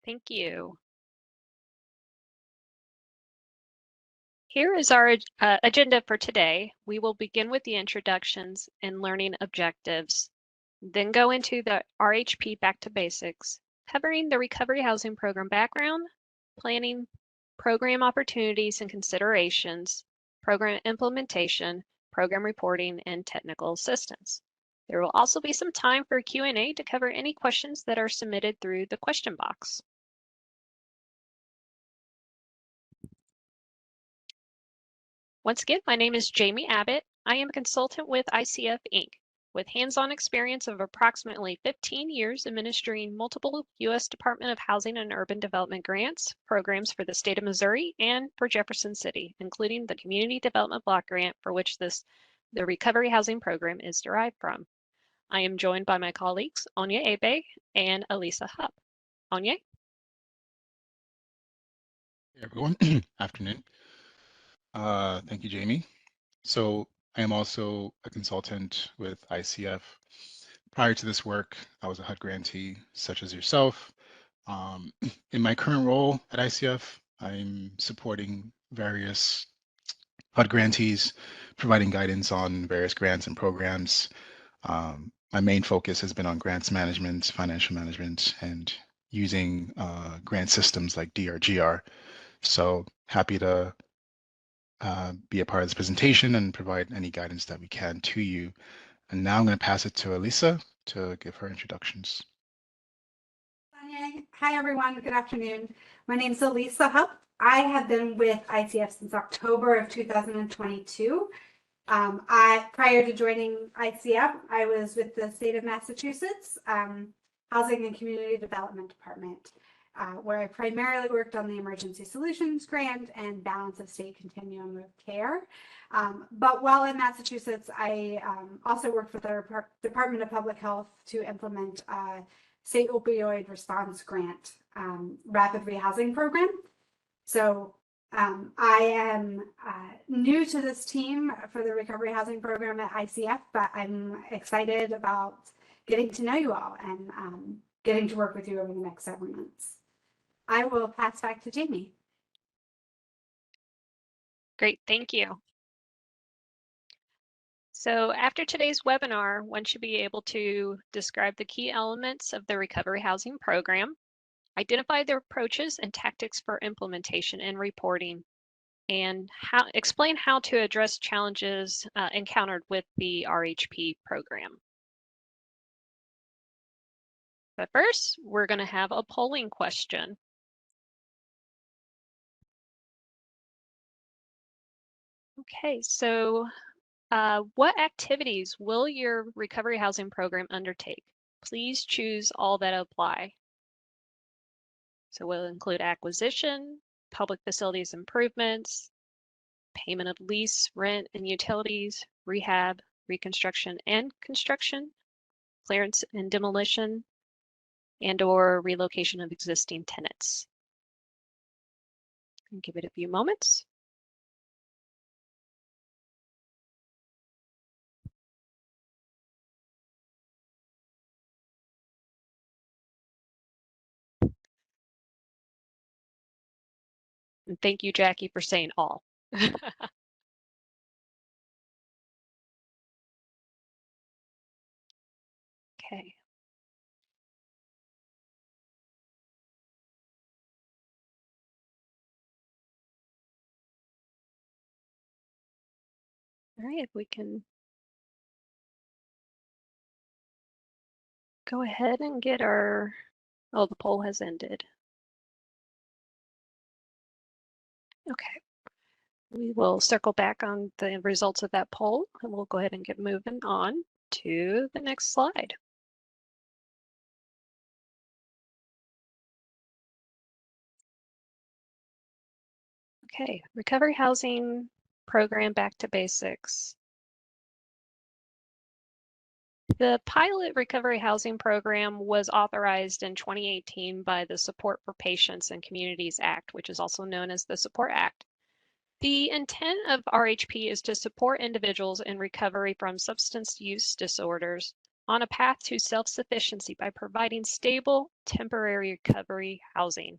Thank you. Here is our agenda for today. We will begin with the introductions and learning objectives, then go into the RHP Back to Basics, covering the Recovery Housing Program background, planning, program opportunities and considerations, program implementation, program reporting, and technical assistance. There will also be some time for Q&A to cover any questions that are submitted through the question box. Once again, my name is Jamie Abbott. I am a consultant with ICF Inc. with hands-on experience of approximately 15 years administering multiple U.S. Department of Housing and Urban Development grants, programs for the state of Missouri and for Jefferson City, including the Community Development Block Grant for which the Recovery Housing Program is derived from. I am joined by my colleagues, Anya Abe and Elisa Hupp. Anya? Hey everyone, afternoon. Thank you, Jamie. So I am also a consultant with ICF. Prior to this work, I was a HUD grantee, such as yourself. In my current role at ICF, I'm supporting various HUD grantees, providing guidance on various grants and programs. My main focus has been on grants management, financial management, and using grant systems like DRGR. So happy to be a part of this presentation and provide any guidance that we can to you. And now I'm going to pass it to Elisa to give her introductions. Hi, everyone. Good afternoon. My name is Elisa Hupp. I have been with ICF since October of 2022. Prior to joining ICF, I was with the state of Massachusetts Housing and Community Development Department, where I primarily worked on the Emergency Solutions Grant and Balance of State Continuum of Care. But while in Massachusetts, I also worked with our Department of Public Health to implement State Opioid Response Grant Rapid Rehousing Program. So I am new to this team for the Recovery Housing Program at ICF, but I'm excited about getting to know you all and getting to work with you over the next several months. I will pass back to Jamie. Great, thank you. So after today's webinar, one should be able to describe the key elements of the Recovery Housing Program, identify the approaches and tactics for implementation and reporting, and explain how to address challenges encountered with the RHP program. But first, we're going to have a polling question. Okay, so what activities will your recovery housing program undertake? Please choose all that apply. So we'll include acquisition, public facilities improvements, payment of lease, rent, and utilities, rehab, reconstruction and construction, clearance and demolition, and/or relocation of existing tenants. And give it a few moments. And thank you, Jackie, for saying all. Okay. All right, if we can go ahead and get our, oh, the poll has ended. Okay. We will circle back on the results of that poll and we'll go ahead and get moving on to the next slide. Okay, recovery housing program back to basics. The pilot recovery housing program was authorized in 2018 by the Support for Patients and Communities Act, which is also known as the Support Act. The intent of RHP is to support individuals in recovery from substance use disorders on a path to self-sufficiency by providing stable, temporary recovery housing.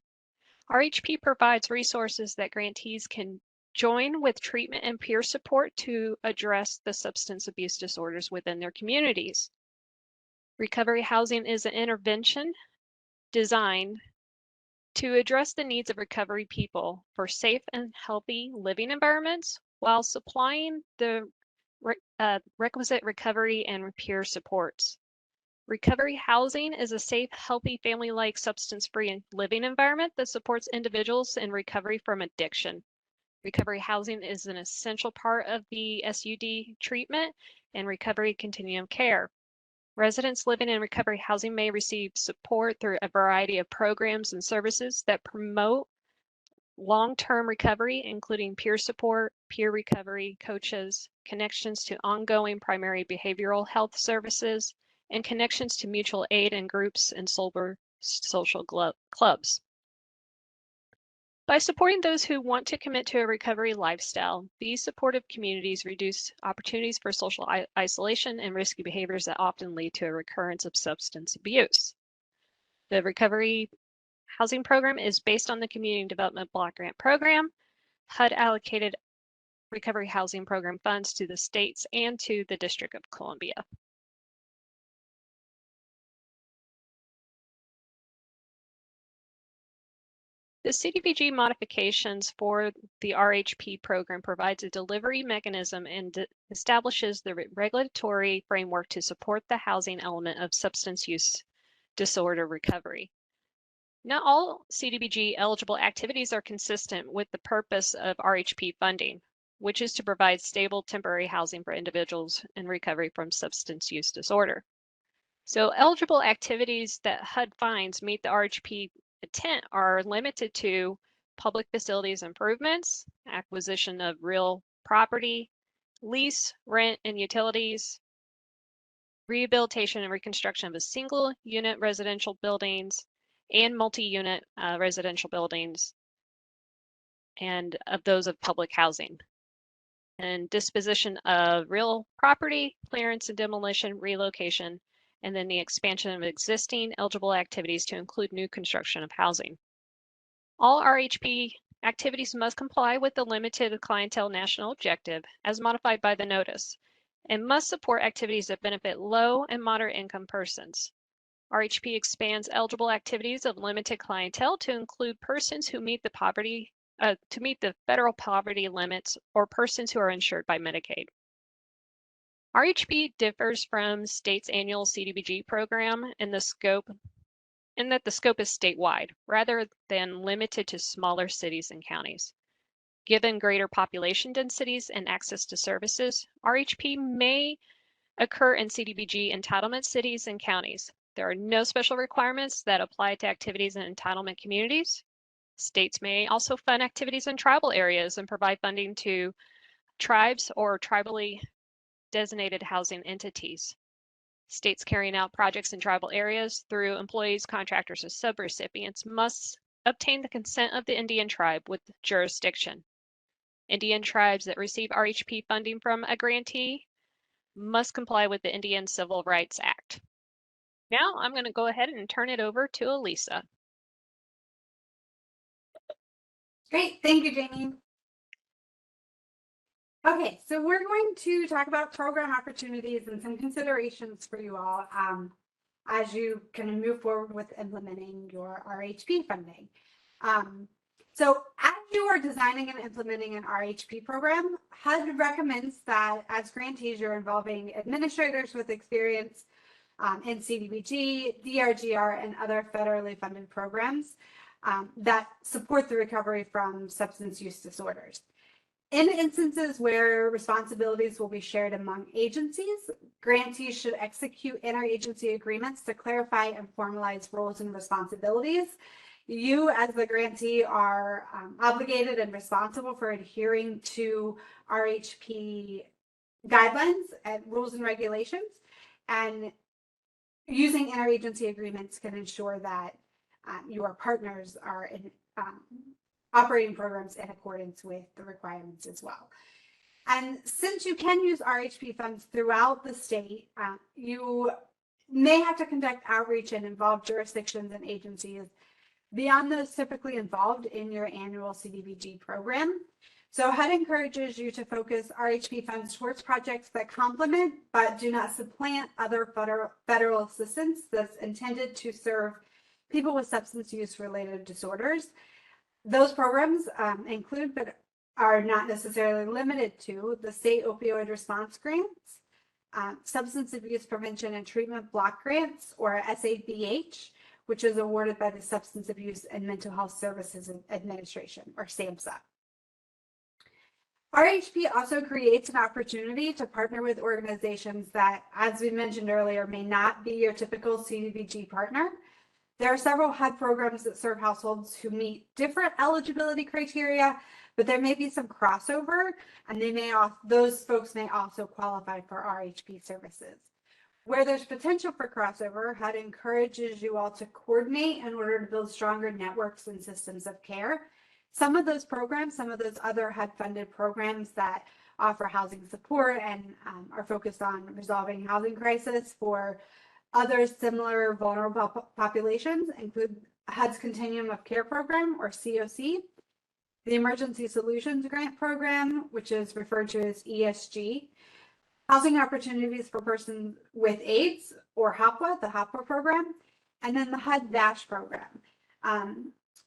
RHP provides resources that grantees can join with treatment and peer support to address the substance abuse disorders within their communities. Recovery housing is an intervention designed to address the needs of recovery people for safe and healthy living environments while supplying the requisite recovery and peer supports. Recovery housing is a safe, healthy, family-like, substance-free living environment that supports individuals in recovery from addiction. Recovery housing is an essential part of the SUD treatment and recovery continuum care. Residents living in recovery housing may receive support through a variety of programs and services that promote long-term recovery, including peer support, peer recovery coaches, connections to ongoing primary behavioral health services, and connections to mutual aid and groups and sober social clubs. By supporting those who want to commit to a recovery lifestyle, these supportive communities reduce opportunities for social isolation and risky behaviors that often lead to a recurrence of substance abuse. The recovery housing program is based on the Community Development Block Grant Program. HUD allocated recovery housing program funds to the states and to the District of Columbia. The CDBG modifications for the RHP program provides a delivery mechanism and establishes the regulatory framework to support the housing element of substance use disorder recovery. Not all CDBG eligible activities are consistent with the purpose of RHP funding, which is to provide stable temporary housing for individuals in recovery from substance use disorder. So eligible activities that HUD finds meet the RHP intent are limited to public facilities improvements, acquisition of real property, lease, rent, and utilities, rehabilitation and reconstruction of a single unit residential buildings and multi-unit residential buildings, and of those of public housing. And disposition of real property, clearance and demolition, relocation, and then the expansion of existing eligible activities to include new construction of housing. All RHP activities must comply with the limited clientele national objective as modified by the notice and must support activities that benefit low and moderate income persons. RHP expands eligible activities of limited clientele to include persons who meet the federal poverty limits or persons who are insured by Medicaid. RHP differs from state's annual CDBG program in that the scope is statewide rather than limited to smaller cities and counties. Given greater population densities and access to services, RHP may occur in CDBG entitlement cities and counties. There are no special requirements that apply to activities in entitlement communities. States may also fund activities in tribal areas and provide funding to tribes or tribally designated housing entities. States carrying out projects in tribal areas through employees, contractors, or subrecipients must obtain the consent of the Indian tribe with jurisdiction. Indian tribes that receive RHP funding from a grantee must comply with the Indian Civil Rights Act. Now I'm going to go ahead and turn it over to Elisa. Great, thank you, Jamie. Okay, so we're going to talk about program opportunities and some considerations for you all as you can move forward with implementing your RHP funding. So as you are designing and implementing an RHP program, HUD recommends that as grantees, you're involving administrators with experience in CDBG, DRGR, and other federally funded programs that support the recovery from substance use disorders. In instances where responsibilities will be shared among agencies, grantees should execute interagency agreements to clarify and formalize roles and responsibilities. You, as the grantee, are obligated and responsible for adhering to RHP guidelines and rules and regulations, and using interagency agreements can ensure that your partners are in operating programs in accordance with the requirements as well. And since you can use RHP funds throughout the state, you may have to conduct outreach and involve jurisdictions and agencies beyond those typically involved in your annual CDBG program. So HUD encourages you to focus RHP funds towards projects that complement but do not supplant other federal assistance that's intended to serve people with substance use related disorders. Those programs include, but are not necessarily limited to, the state opioid response grants, substance abuse prevention and treatment block grants, or SABH, which is awarded by the Substance Abuse and Mental Health Services Administration, or SAMHSA. RHP also creates an opportunity to partner with organizations that, as we mentioned earlier, may not be your typical CDBG partner. There are several HUD programs that serve households who meet different eligibility criteria, but there may be some crossover, and those folks may also qualify for RHP services. Where there's potential for crossover, HUD encourages you all to coordinate in order to build stronger networks and systems of care. Some of those programs, some of those other HUD-funded programs that offer housing support and are focused on resolving housing crisis for other similar vulnerable populations include HUD's Continuum of Care Program, or COC, the Emergency Solutions Grant Program, which is referred to as ESG, Housing Opportunities for Persons with AIDS, or HOPWA, the HOPWA program, and then the HUD VASH program.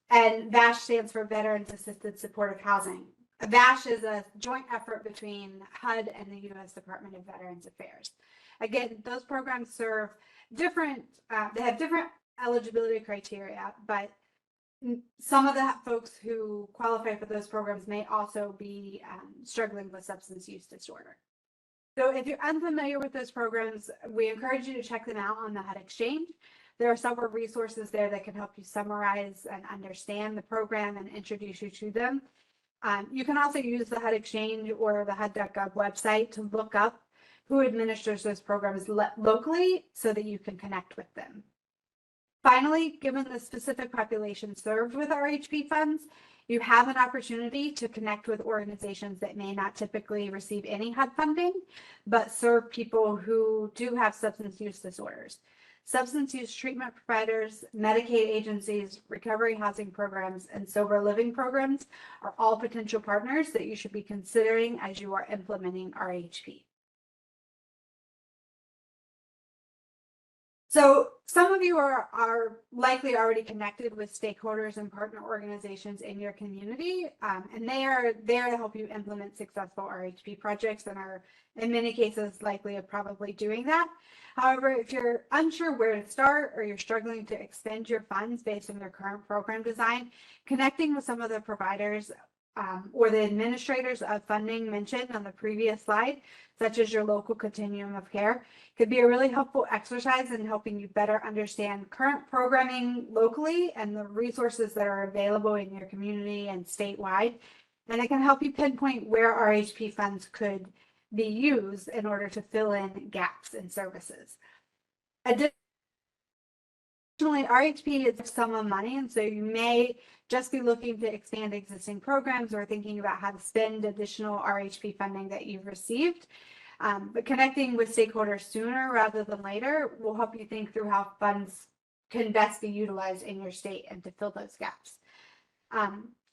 And VASH stands for Veterans Assisted Supportive Housing. VASH is a joint effort between HUD and the U.S. Department of Veterans Affairs. Again, those programs serve different, they have different eligibility criteria, but some of the folks who qualify for those programs may also be struggling with substance use disorder. So if you're unfamiliar with those programs, we encourage you to check them out on the HUD Exchange. There are several resources there that can help you summarize and understand the program and introduce you to them. You can also use the HUD Exchange or the HUD.gov website to look up who administers those programs locally so that you can connect with them. Finally, given the specific population served with RHP funds, you have an opportunity to connect with organizations that may not typically receive any HUD funding, but serve people who do have substance use disorders. Substance use treatment providers, Medicaid agencies, recovery housing programs, and sober living programs are all potential partners that you should be considering as you are implementing RHP. So some of you are likely already connected with stakeholders and partner organizations in your community, and they are there to help you implement successful RHP projects and are in many cases likely of probably doing that. However, if you're unsure where to start or you're struggling to expend your funds based on your current program design, connecting with some of the providers or the administrators of funding mentioned on the previous slide, such as your local continuum of care, could be a really helpful exercise in helping you better understand current programming locally and the resources that are available in your community and statewide. And it can help you pinpoint where RHP funds could be used in order to fill in gaps in services. Additionally, RHP is a sum of money, and so you may just be looking to expand existing programs or thinking about how to spend additional RHP funding that you've received. But connecting with stakeholders sooner rather than later will help you think through how funds can best be utilized in your state and to fill those gaps.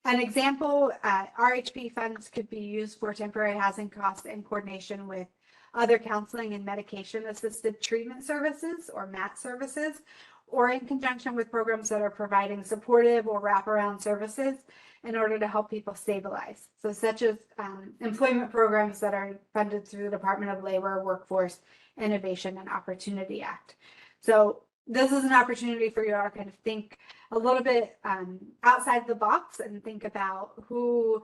An example, RHP funds could be used for temporary housing costs in coordination with other counseling and medication assisted treatment services, or MAT services, or in conjunction with programs that are providing supportive or wraparound services in order to help people stabilize. So such as employment programs that are funded through the Department of Labor, Workforce, Innovation, and Opportunity Act. So this is an opportunity for you to kind of think a little bit outside the box and think about who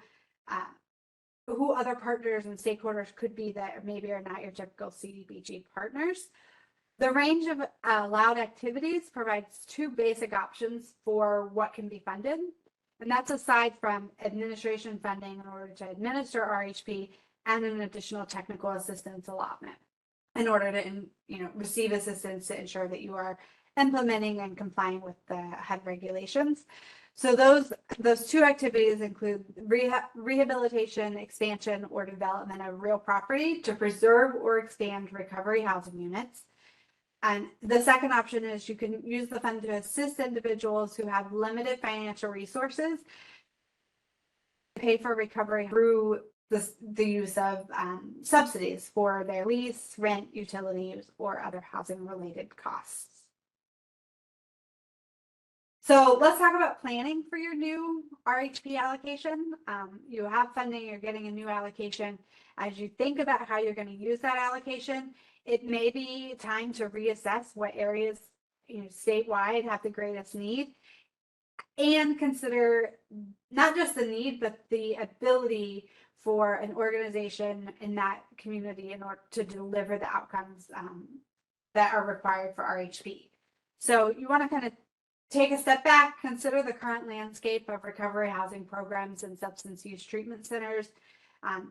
other partners and stakeholders could be that maybe are not your typical CDBG partners. The range of allowed activities provides two basic options for what can be funded, and that's aside from administration funding in order to administer RHP and an additional technical assistance allotment in order to receive assistance to ensure that you are implementing and complying with the HUD regulations. So those two activities include rehabilitation, expansion, or development of real property to preserve or expand recovery housing units, And the second option is you can use the fund to assist individuals who have limited financial resources, pay for recovery through the use of subsidies for their lease, rent, utilities, or other housing related costs. So let's talk about planning for your new RHP allocation. You have funding, you're getting a new allocation. As you think about how you're going to use that allocation, it may be time to reassess what areas, statewide have the greatest need, and consider not just the need, but the ability for an organization in that community in order to deliver the outcomes that are required for RHP. So you want to kind of take a step back, consider the current landscape of recovery housing programs and substance use treatment centers.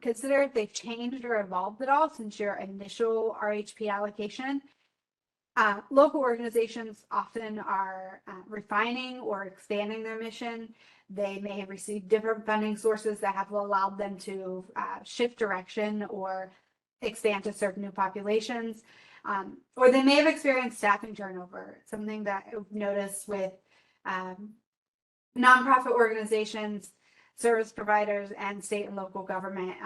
Consider if they've changed or evolved at all since your initial RHP allocation. Local organizations often are refining or expanding their mission. They may have received different funding sources that have allowed them to shift direction or expand to serve new populations. Or they may have experienced staffing turnover, something that I've noticed with nonprofit organizations, service providers, and state and local government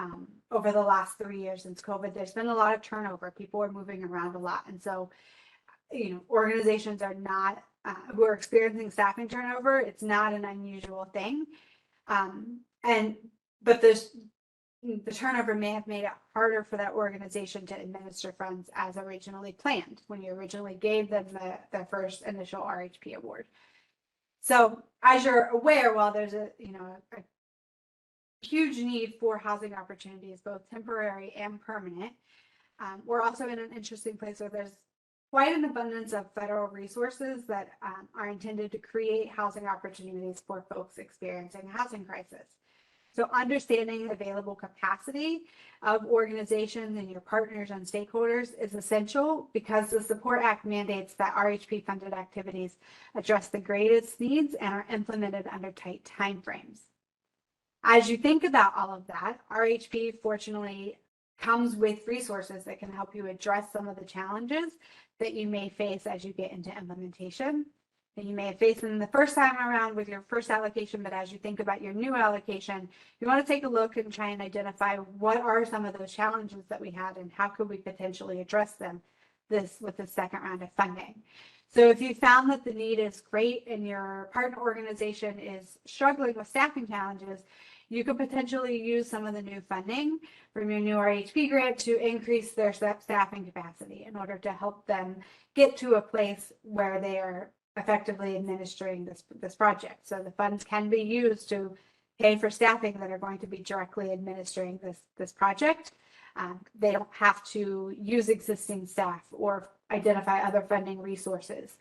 over the last 3 years since COVID. There's been a lot of turnover. People are moving around a lot. And so, organizations are not, who are experiencing staffing turnover, it's not an unusual thing. But the turnover may have made it harder for that organization to administer funds as originally planned when you originally gave them the first initial RHP award. So as you're aware, while there's a huge need for housing opportunities, both temporary and permanent, we're also in an interesting place where there's quite an abundance of federal resources that are intended to create housing opportunities for folks experiencing a housing crisis. So understanding available capacity of organizations and your partners and stakeholders is essential because the Support Act mandates that RHP funded activities address the greatest needs and are implemented under tight timeframes. As you think about all of that, RHP fortunately comes with resources that can help you address some of the challenges that you may face as you get into implementation. That you may have faced them the first time around with your first allocation, but as you think about your new allocation, you want to take a look and try and identify what are some of those challenges that we had and how could we potentially address them with the second round of funding. So if you found that the need is great and your partner organization is struggling with staffing challenges, you could potentially use some of the new funding from your new RHP grant to increase their staffing capacity in order to help them get to a place where they are effectively administering this project. So the funds can be used to pay for staffing that are going to be directly administering this project. They don't have to use existing staff or identify other funding resources.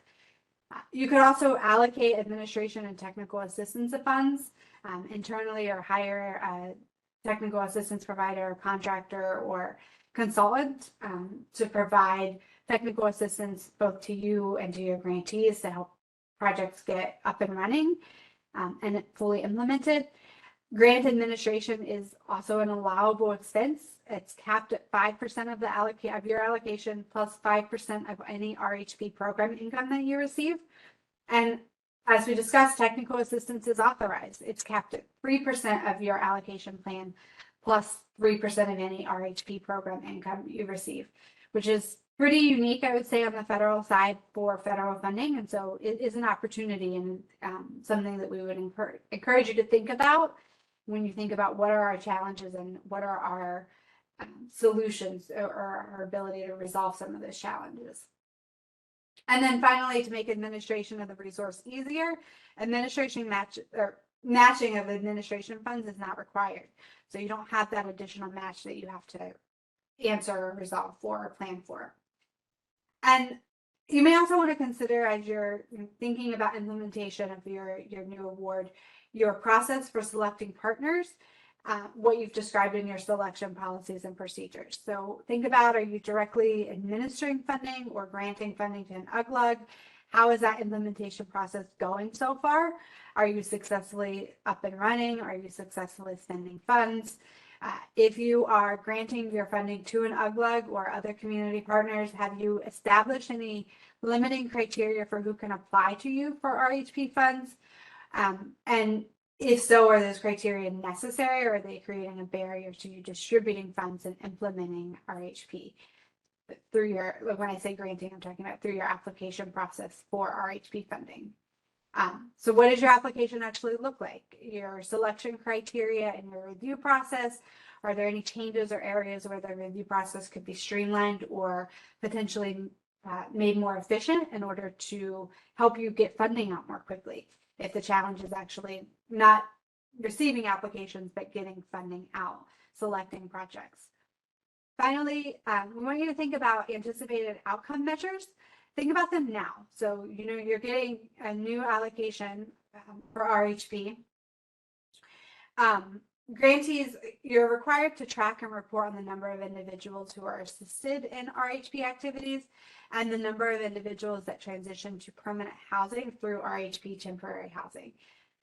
You could also allocate administration and technical assistance of funds internally or hire a technical assistance provider, contractor, or consultant to provide technical assistance both to you and to your grantees to help projects get up and running and fully implemented. Grant administration is also an allowable expense. It's capped at 5% of your allocation plus 5% of any RHP program income that you receive. And as we discussed, technical assistance is authorized. It's capped at 3% of your allocation plan plus 3% of any RHP program income you receive, which is pretty unique, I would say, on the federal side for federal funding. And so it is an opportunity and something that we would encourage you to think about when you think about what are our challenges and what are our solutions or our ability to resolve some of those challenges. And then finally, to make administration of the resource easier, matching of administration funds is not required. So you don't have that additional match that you have to answer or resolve for or plan for. And you may also want to consider, as you're thinking about implementation of your new award, your process for selecting partners, what you've described in your selection policies and procedures. So think about, are you directly administering funding or granting funding to an UGLUG? How is that implementation process going so far? Are you successfully up and running? Are you successfully spending funds? If you are granting your funding to an UGLUG or other community partners, have you established any limiting criteria for who can apply to you for RHP funds? And if so, are those criteria necessary, or are they creating a barrier to you distributing funds and implementing RHP through your, when I say granting, I'm talking about through your application process for RHP funding. So what does your application actually look like? Your selection criteria and your review process. Are there any changes or areas where the review process could be streamlined or potentially made more efficient in order to help you get funding out more quickly? If the challenge is actually not receiving applications, but getting funding out, selecting projects. Finally, we want you to think about anticipated outcome measures. Think about them now. So, you're getting a new allocation for RHP. Grantees, you're required to track and report on the number of individuals who are assisted in RHP activities and the number of individuals that transition to permanent housing through RHP temporary housing.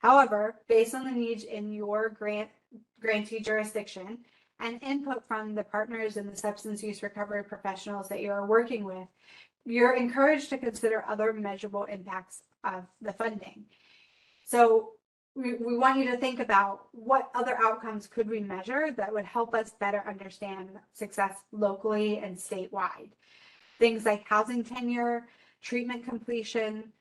However, based on the needs in your grantee jurisdiction and input from the partners and the substance use recovery professionals that you are working with, you're encouraged to consider other measurable impacts of the funding. So we want you to think about what other outcomes could we measure that would help us better understand success locally and statewide. Things like housing tenure, treatment completion,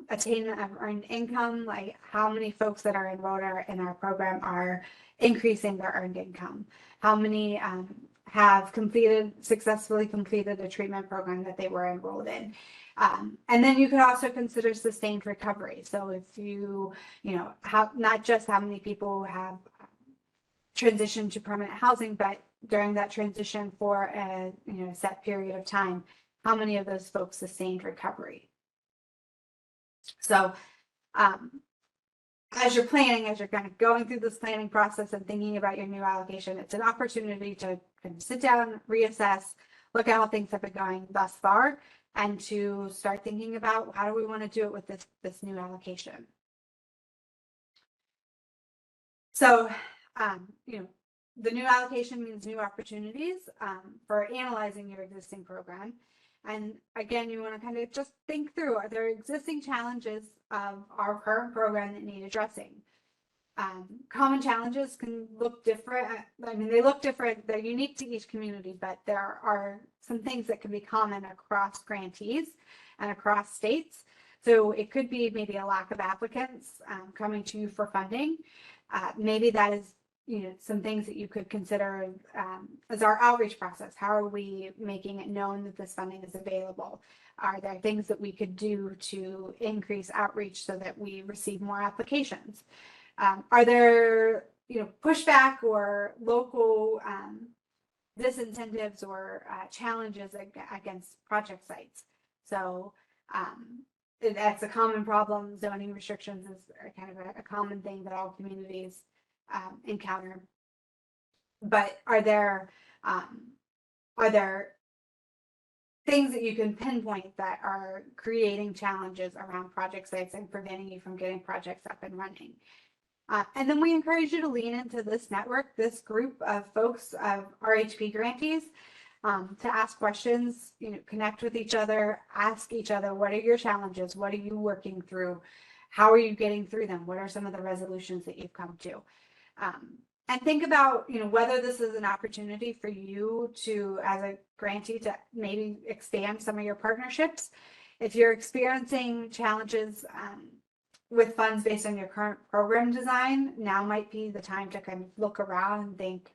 attainment of earned income, like how many folks that are enrolled in our program are increasing their earned income, how many have successfully completed a treatment program that they were enrolled in. And then you could also consider sustained recovery. So if not just how many people have transitioned to permanent housing, but during that transition for a set period of time, how many of those folks sustained recovery? So as you're planning, as you're kind of going through this planning process and thinking about your new allocation, it's an opportunity to kind of sit down, reassess, look at how things have been going thus far, and to start thinking about how do we want to do it with this new allocation. So, the new allocation means new opportunities for analyzing your existing program. And again, you want to kind of just think through, are there existing challenges of our current program that need addressing? Common challenges can look different. I mean, they look different. They're unique to each community, but there are some things that can be common across grantees and across states. So it could be maybe a lack of applicants coming to you for funding. Maybe that is some things that you could consider as our outreach process. How are we making it known that this funding is available? Are there things that we could do to increase outreach so that we receive more applications? Are there pushback or local disincentives or challenges against project sites? So that's a common problem. Zoning restrictions is kind of a common thing that all communities encounter. But are there things that you can pinpoint that are creating challenges around project sites and preventing you from getting projects up and running? And then we encourage you to lean into this network, this group of folks, of RHP grantees, to ask questions, connect with each other, ask each other, what are your challenges? What are you working through? How are you getting through them? What are some of the resolutions that you've come to? And think about, whether this is an opportunity for you to, as a grantee, to maybe expand some of your partnerships. If you're experiencing challenges with funds based on your current program design, now might be the time to kind of look around and think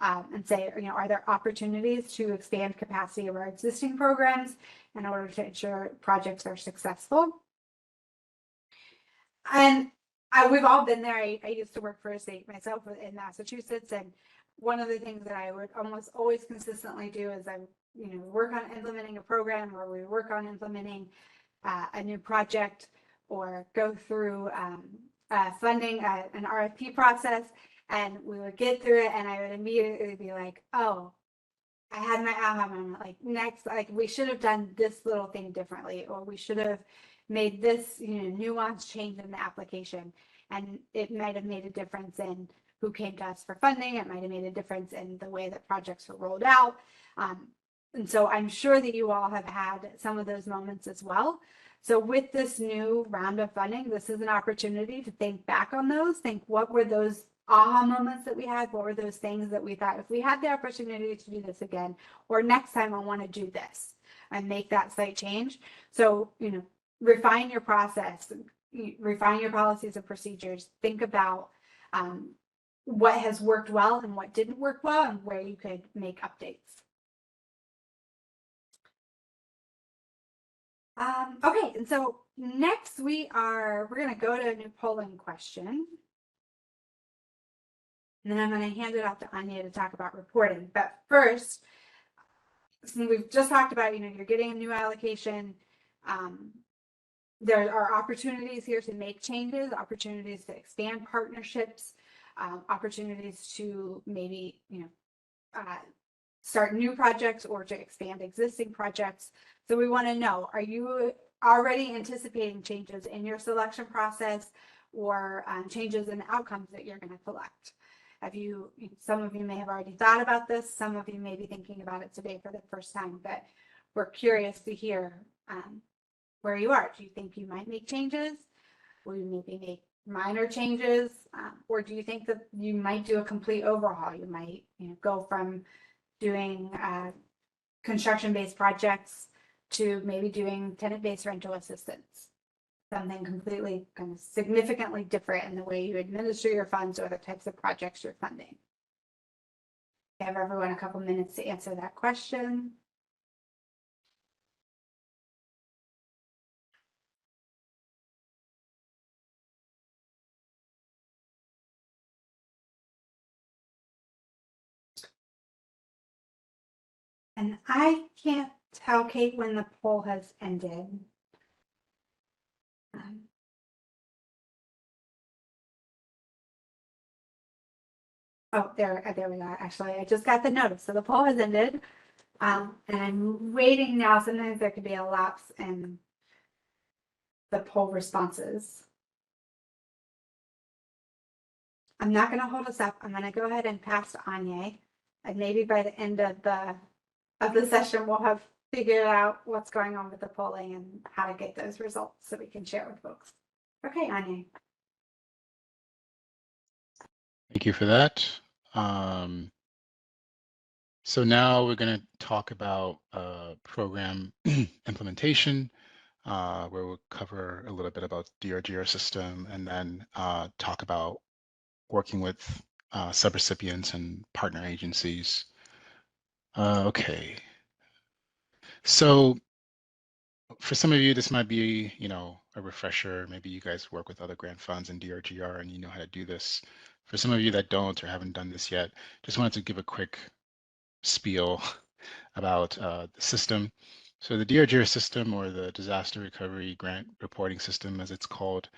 and say, are there opportunities to expand capacity of our existing programs in order to ensure projects are successful? And we've all been there. I used to work for a state myself in Massachusetts, and one of the things that I would almost always consistently do is I work on implementing a program, or we work on implementing a new project, or go through funding an RFP process, and we would get through it, and I would immediately be like, oh, I had my aha moment, like we should have done this little thing differently, or we should have made this nuanced change in the application, and it might have made a difference in who came to us for funding. It might have made a difference in the way that projects were rolled out. And so I'm sure that you all have had some of those moments as well. So with this new round of funding, this is an opportunity to think back on those, think what were those aha moments that we had, what were those things that we thought if we had the opportunity to do this again, or next time I want to do this and make that slight change. So, refine your process, refine your policies and procedures, think about what has worked well and what didn't work well and where you could make updates. Okay, and so next we're going to go to a new polling question. And then I'm going to hand it off to Anya to talk about reporting. But first, since we've just talked about, you're getting a new allocation. There are opportunities here to make changes, opportunities to expand partnerships, opportunities to maybe, start new projects or to expand existing projects. So we want to know, are you already anticipating changes in your selection process or changes in the outcomes that you're going to collect? Some of you may have already thought about this, some of you may be thinking about it today for the first time, but we're curious to hear where you are. Do you think you might make changes? Will you maybe make minor changes? Or do you think that you might do a complete overhaul? You might go from doing construction-based projects to maybe doing tenant-based rental assistance, something completely kind of significantly different in the way you administer your funds or the types of projects you're funding. Give everyone a couple minutes to answer that question. And I can't tell, Kate, when the poll has ended. Oh, there we are. Actually, I just got the notice. So the poll has ended. And I'm waiting now. Sometimes there could be a lapse in the poll responses. I'm not going to hold us up. I'm going to go ahead and pass to Anya. And maybe by the end of the session, we'll have figured out what's going on with the polling and how to get those results so we can share with folks. Okay, Anya. Thank you for that. So now we're going to talk about program implementation, where we'll cover a little bit about DRGR system and then talk about working with subrecipients and partner agencies. Okay. So for some of you, this might be, a refresher. Maybe you guys work with other grant funds and DRGR and you know how to do this. For some of you that don't or haven't done this yet, just wanted to give a quick spiel about the system. So the DRGR system, or the Disaster Recovery Grant Reporting System, as it's called,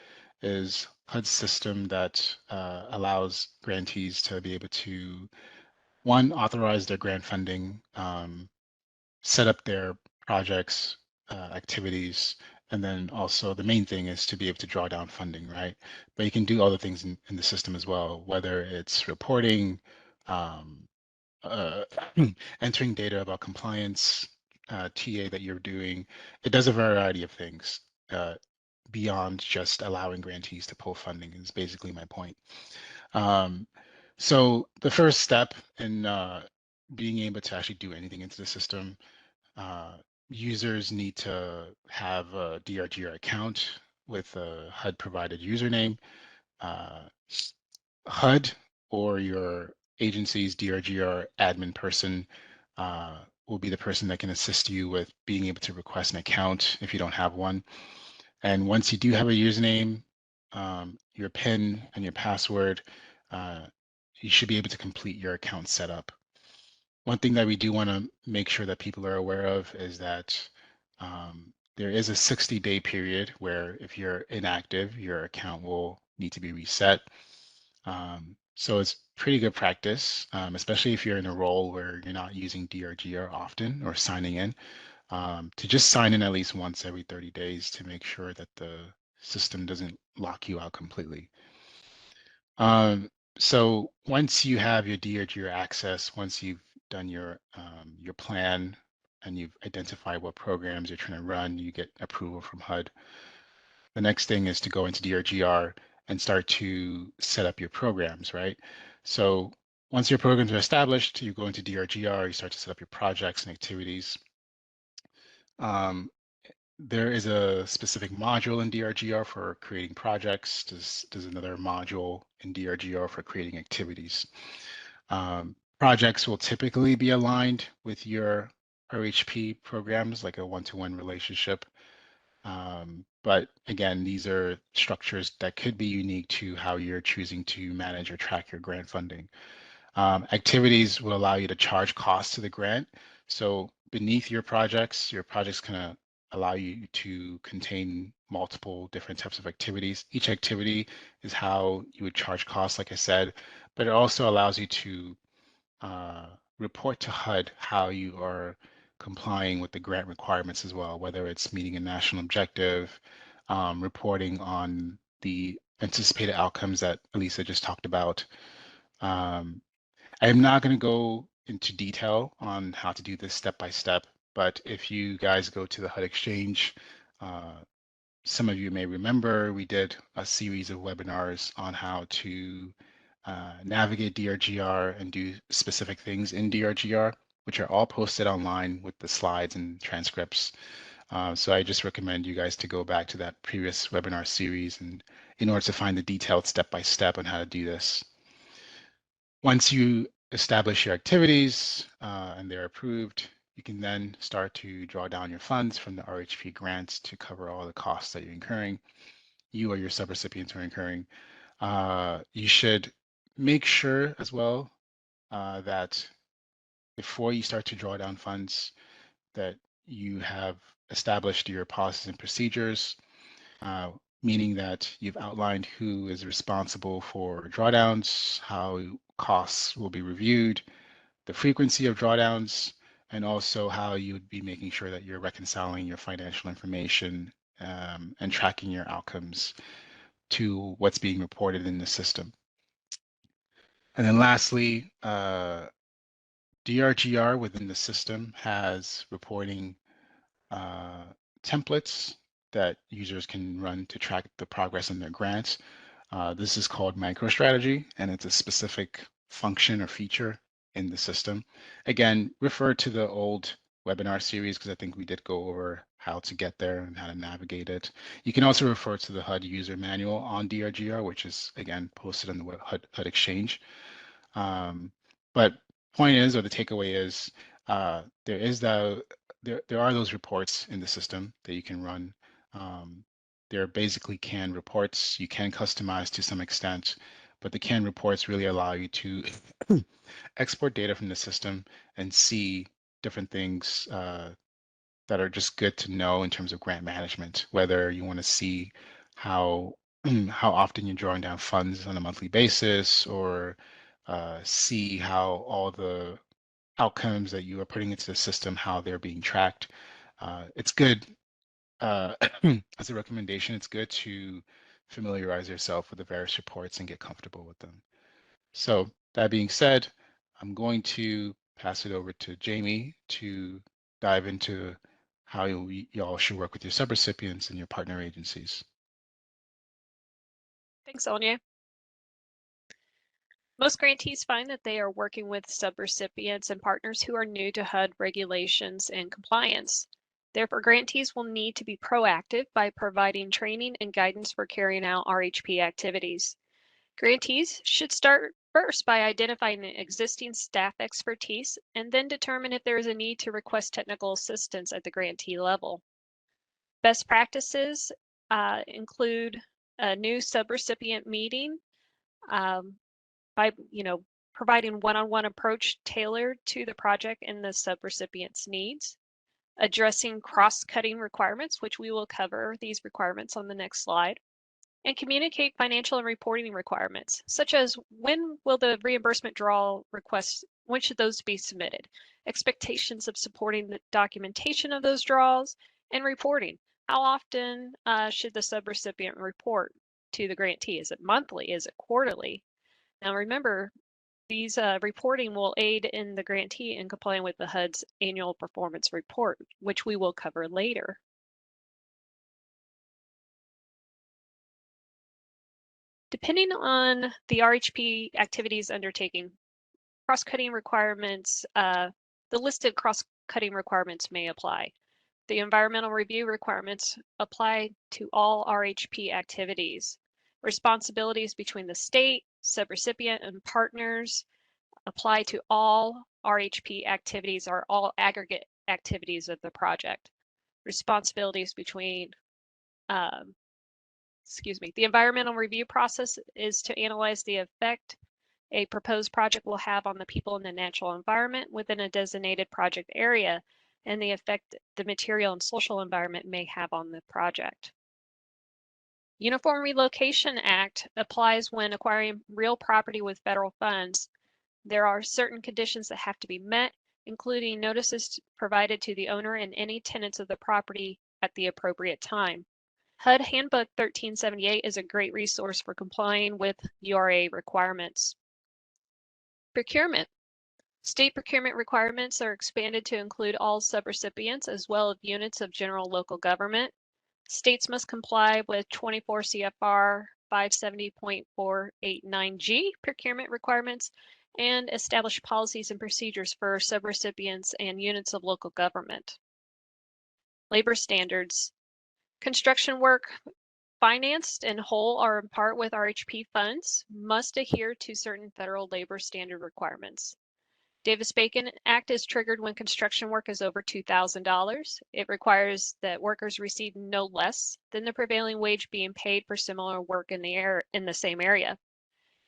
is HUD's system that allows grantees to be able to, one, authorize their grant funding, set up their projects, activities, and then also the main thing is to be able to draw down funding, right? But you can do other things in the system as well, whether it's reporting, entering data about compliance, TA that you're doing. It does a variety of things beyond just allowing grantees to pull funding is basically my point. So the first step in being able to actually do anything into the system, users need to have a DRGR account with a HUD provided username. HUD or your agency's DRGR admin person will be the person that can assist you with being able to request an account if you don't have one. And once you do have a username, your PIN and your password, you should be able to complete your account setup. One thing that we do want to make sure that people are aware of is that there is a 60-day period where if you're inactive, your account will need to be reset. So it's pretty good practice, especially if you're in a role where you're not using DRGR often or signing in, to just sign in at least once every 30 days to make sure that the system doesn't lock you out completely. So once you have your DRG access, once you've done your plan and you've identified what programs you're trying to run, you get approval from HUD. The next thing is to go into DRGR and start to set up your programs, right? So once your programs are established, you go into DRGR, you start to set up your projects and activities. There is a specific module in DRGR for creating projects. There's another module in DRGR for creating activities. Projects will typically be aligned with your RHP programs, like a one-to-one relationship. But again, these are structures that could be unique to how you're choosing to manage or track your grant funding. Activities will allow you to charge costs to the grant. So beneath your projects can allow you to contain multiple different types of activities. Each activity is how you would charge costs, like I said, but it also allows you to report to HUD how you are complying with the grant requirements as well, whether it's meeting a national objective, reporting on the anticipated outcomes that Elisa just talked about. I am not going to go into detail on how to do this step by step, but if you guys go to the HUD Exchange, some of you may remember we did a series of webinars on how to navigate DRGR and do specific things in DRGR, which are all posted online with the slides and transcripts. So I just recommend you guys to go back to that previous webinar series and in order to find the detailed step-by-step on how to do this. Once you establish your activities and they're approved, you can then start to draw down your funds from the RHP grants to cover all the costs that you're incurring, you or your subrecipients are incurring. You should make sure as well that before you start to draw down funds, that you have established your policies and procedures, meaning that you've outlined who is responsible for drawdowns, how costs will be reviewed, the frequency of drawdowns, and also how you would be making sure that you're reconciling your financial information and tracking your outcomes to what's being reported in the system. And then lastly, DRGR within the system has reporting templates that users can run to track the progress in their grants. This is called MicroStrategy, and it's a specific function or feature in the system. Again, refer to the old webinar series because I think we did go over how to get there and how to navigate it. You can also refer to the HUD user manual on DRGR, which is again posted on the HUD Exchange. But point is, or the takeaway is, there are those reports in the system that you can run. They're basically canned reports. You can customize to some extent, but the canned reports really allow you to export data from the system and see different things that are just good to know in terms of grant management, whether you want to see how how often you're drawing down funds on a monthly basis, or see how all the outcomes that you are putting into the system, how they're being tracked. It's good, as a recommendation, it's good to familiarize yourself with the various reports and get comfortable with them. So that being said, I'm going to pass it over to Jamie to dive into how y'all should work with your subrecipients and your partner agencies. Thanks, Anya. Most grantees find that they are working with subrecipients and partners who are new to HUD regulations and compliance. Therefore, grantees will need to be proactive by providing training and guidance for carrying out RHP activities. Grantees should start first by identifying the existing staff expertise and then determine if there is a need to request technical assistance at the grantee level. Best practices include a new subrecipient meeting by providing one-on-one approach tailored to the project and the subrecipient's needs, addressing cross-cutting requirements, which we will cover these requirements on the next slide, and communicate financial and reporting requirements, such as when will the reimbursement draw requests, when should those be submitted, expectations of supporting the documentation of those draws, and reporting. How often should the subrecipient report to the grantee? Is it monthly? Is it quarterly? Now remember, these reporting will aid in the grantee in complying with the HUD's annual performance report, which we will cover later. Depending on the RHP activities undertaking, cross-cutting requirements, the listed cross-cutting requirements may apply. The environmental review requirements apply to all RHP activities. Responsibilities between the state, subrecipient, and partners apply to all RHP activities or all aggregate activities of the project. Responsibilities between, the environmental review process is to analyze the effect a proposed project will have on the people in the natural environment within a designated project area and the effect the material and social environment may have on the project. Uniform Relocation Act applies when acquiring real property with federal funds. There are certain conditions that have to be met, including notices provided to the owner and any tenants of the property at the appropriate time. HUD Handbook 1378 is a great resource for complying with URA requirements. Procurement. State procurement requirements are expanded to include all subrecipients as well as units of general local government. States must comply with 24 CFR 570.489G procurement requirements and establish policies and procedures for subrecipients and units of local government. Labor standards. Construction work financed in whole or in part with RHP funds must adhere to certain federal labor standard requirements. Davis-Bacon Act is triggered when construction work is over $2,000. It requires that workers receive no less than the prevailing wage being paid for similar work in the same area.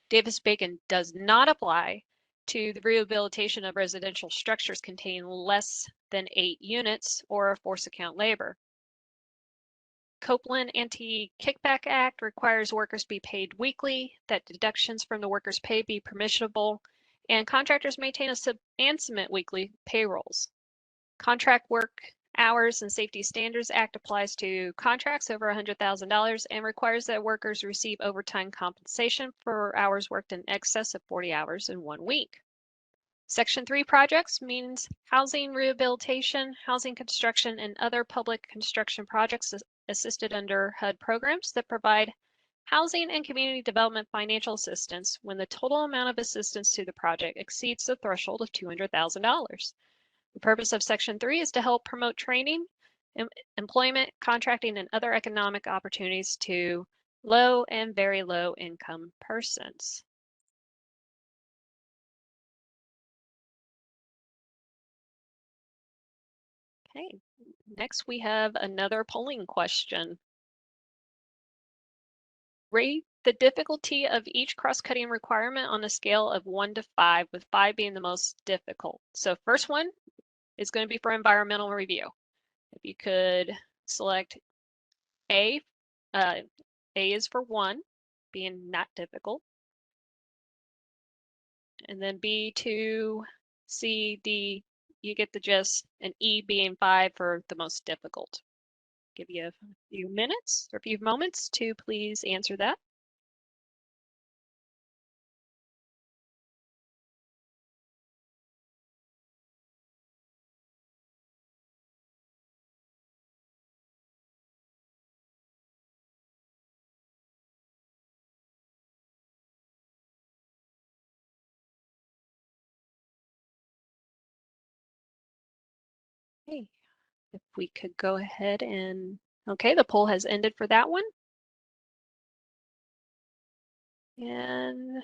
Davis-Bacon does not apply to the rehabilitation of residential structures containing less than 8 units or force account labor. Copeland Anti-Kickback Act requires workers be paid weekly, that deductions from the workers' pay be permissible, and contractors maintain and submit weekly payrolls. Contract Work Hours and Safety Standards Act applies to contracts over $100,000 and requires that workers receive overtime compensation for hours worked in excess of 40 hours in 1 week. Section 3 projects means housing rehabilitation, housing construction, and other public construction projects assisted under HUD programs that provide housing and community development financial assistance when the total amount of assistance to the project exceeds the threshold of $200,000. The purpose of Section 3 is to help promote training, employment, contracting, and other economic opportunities to low and very low income persons. Okay, next we have another polling question. Rate the difficulty of each cross-cutting requirement on a scale of 1 to 5, with 5 being the most difficult. So first one is going to be for environmental review. If you could select A, A is for 1, being not difficult. And then B, 2, C, D, you get the gist, and E being 5 for the most difficult. Give you a few minutes or a few moments to please answer that. Okay, if we could go ahead and, okay, the poll has ended for that one. And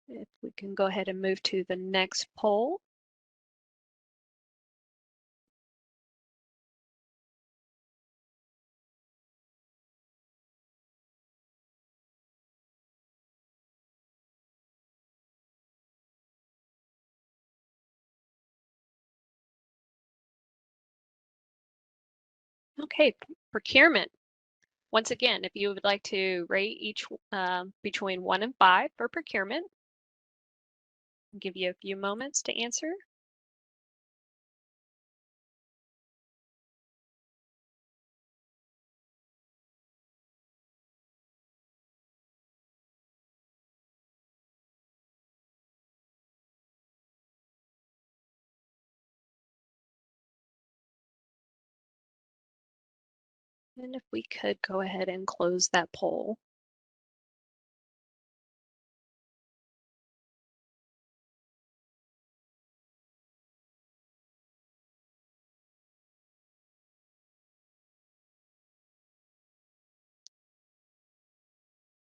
if we can go ahead and move to the next poll. Okay, procurement. Once again, if you would like to rate each between 1 and 5 for procurement, I'll give you a few moments to answer. And if we could go ahead and close that poll.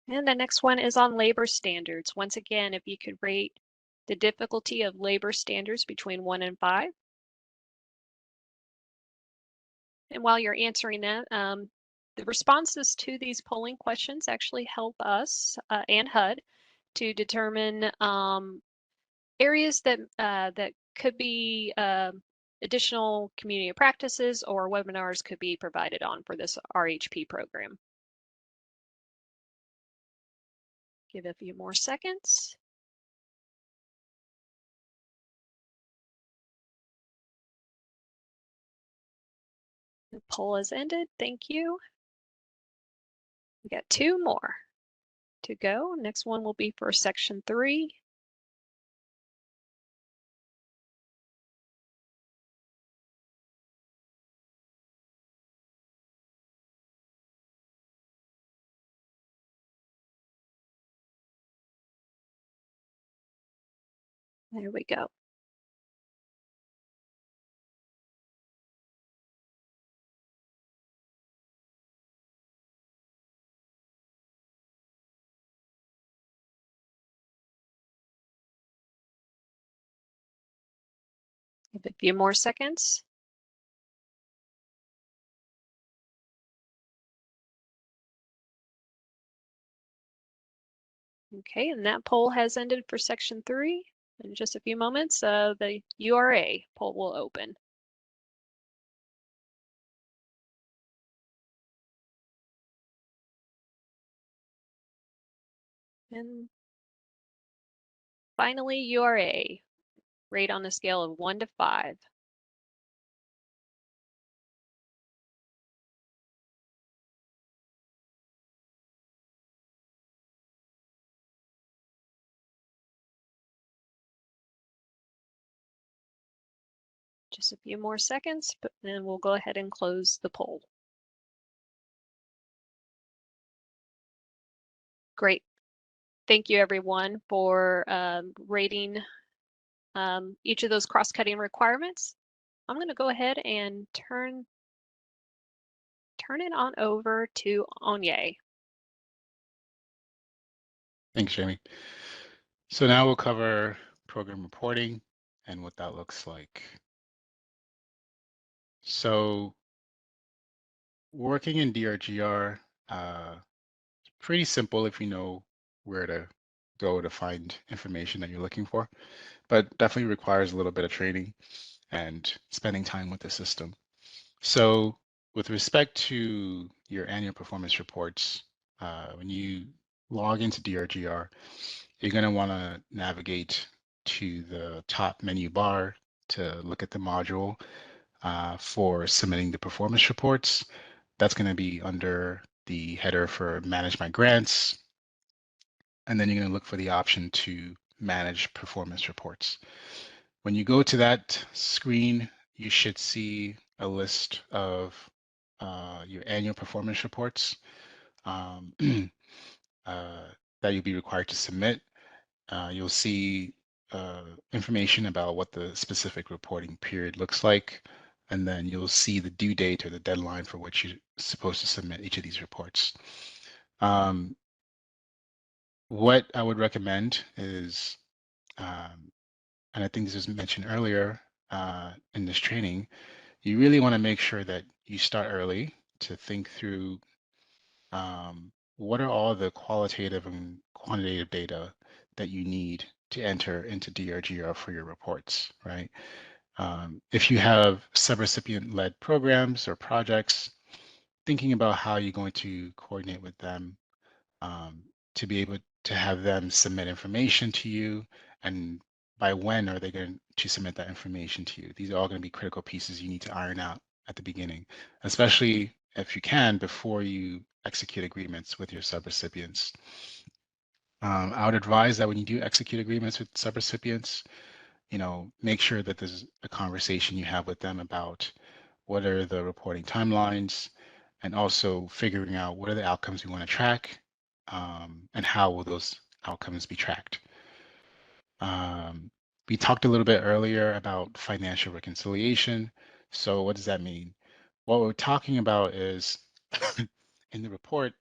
And the next one is on labor standards. Once again, if you could rate the difficulty of labor standards between 1 and 5. And while you're answering that, the responses to these polling questions actually help us and HUD to determine areas that could be additional community practices or webinars could be provided on for this RHP program. Give it a few more seconds. The poll has ended. Thank you. We got 2 more to go. Next one will be for section 3. There we go. Give it a few more seconds. Okay, and that poll has ended for section 3. In just a few moments, the URA poll will open. And finally, URA, rate on a scale of 1 to 5. Just a few more seconds, but then we'll go ahead and close the poll. Great. Thank you, everyone, for rating each of those cross-cutting requirements. I'm going to go ahead and turn it on over to Onye. Thanks, Jamie. So now we'll cover program reporting and what that looks like. So working in DRGR, pretty simple if you know where to go to find information that you're looking for, but definitely requires a little bit of training and spending time with the system. So with respect to your annual performance reports, when you log into DRGR, you're going to want to navigate to the top menu bar to look at the module for submitting the performance reports. That's going to be under the header for Manage My Grants. And then you're going to look for the option to manage performance reports. When you go to that screen, you should see a list of your annual performance reports that you'll be required to submit. You'll see information about what the specific reporting period looks like, and then you'll see the due date or the deadline for which you're supposed to submit each of these reports. What I would recommend is, and I think this was mentioned earlier in this training, you really want to make sure that you start early to think through what are all the qualitative and quantitative data that you need to enter into DRGR for your reports, right? If you have subrecipient-led programs or projects, thinking about how you're going to coordinate with them to be able to have them submit information to you, and by when are they going to submit that information to you? These are all going to be critical pieces you need to iron out at the beginning, especially if you can before you execute agreements with your subrecipients. I would advise that when you do execute agreements with subrecipients, make sure that there's a conversation you have with them about what are the reporting timelines and also figuring out what are the outcomes we want to track, and how will those outcomes be tracked. We talked a little bit earlier about financial reconciliation. So what does that mean? What we're talking about is in the report,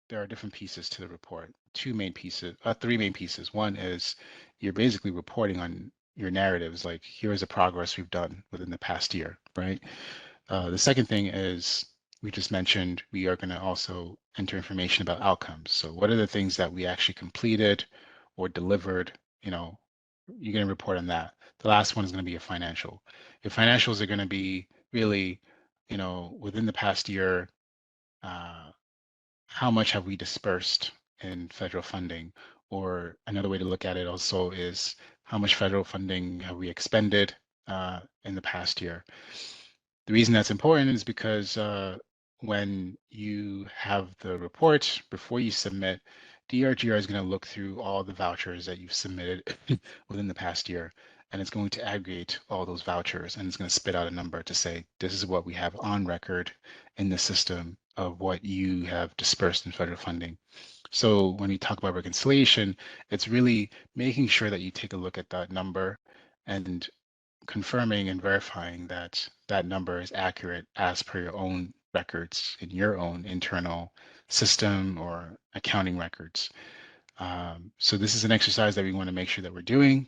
there are different pieces to the report. Three main pieces. One is you're basically reporting on your narratives, like here's the progress we've done within the past year, right? The second thing is we just mentioned we are going to also enter information about outcomes. So what are the things that we actually completed or delivered? You know, you're going to report on that. The last one is going to be your financial. Your financials are going to be really, you know, within the past year, how much have we dispersed in federal funding? Or another way to look at it also is how much federal funding have we expended in the past year? The reason that's important is because when you have the report before you submit, DRGR is going to look through all the vouchers that you've submitted within the past year, and it's going to aggregate all those vouchers, and it's going to spit out a number to say, this is what we have on record in the system of what you have dispersed in federal funding. So when we talk about reconciliation, it's really making sure that you take a look at that number and confirming and verifying that that number is accurate as per your own records in your own internal system or accounting records. So this is an exercise that we want to make sure that we're doing.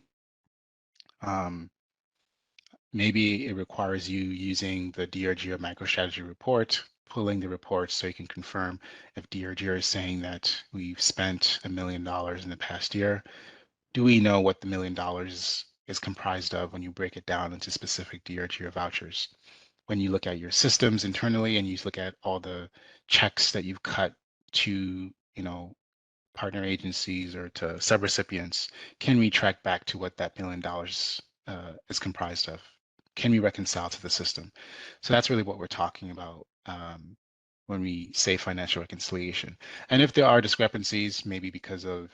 Maybe it requires you using the DRGR MicroStrategy report, pulling the report so you can confirm if DRGR is saying that we've spent $1 million in the past year. Do we know what the $1 million is comprised of when you break it down into specific DRGR vouchers? When you look at your systems internally and you look at all the checks that you've cut to, you know, partner agencies or to subrecipients, can we track back to what that $1 million is comprised of? Can we reconcile to the system? So that's really what we're talking about when we say financial reconciliation. And if there are discrepancies, maybe because of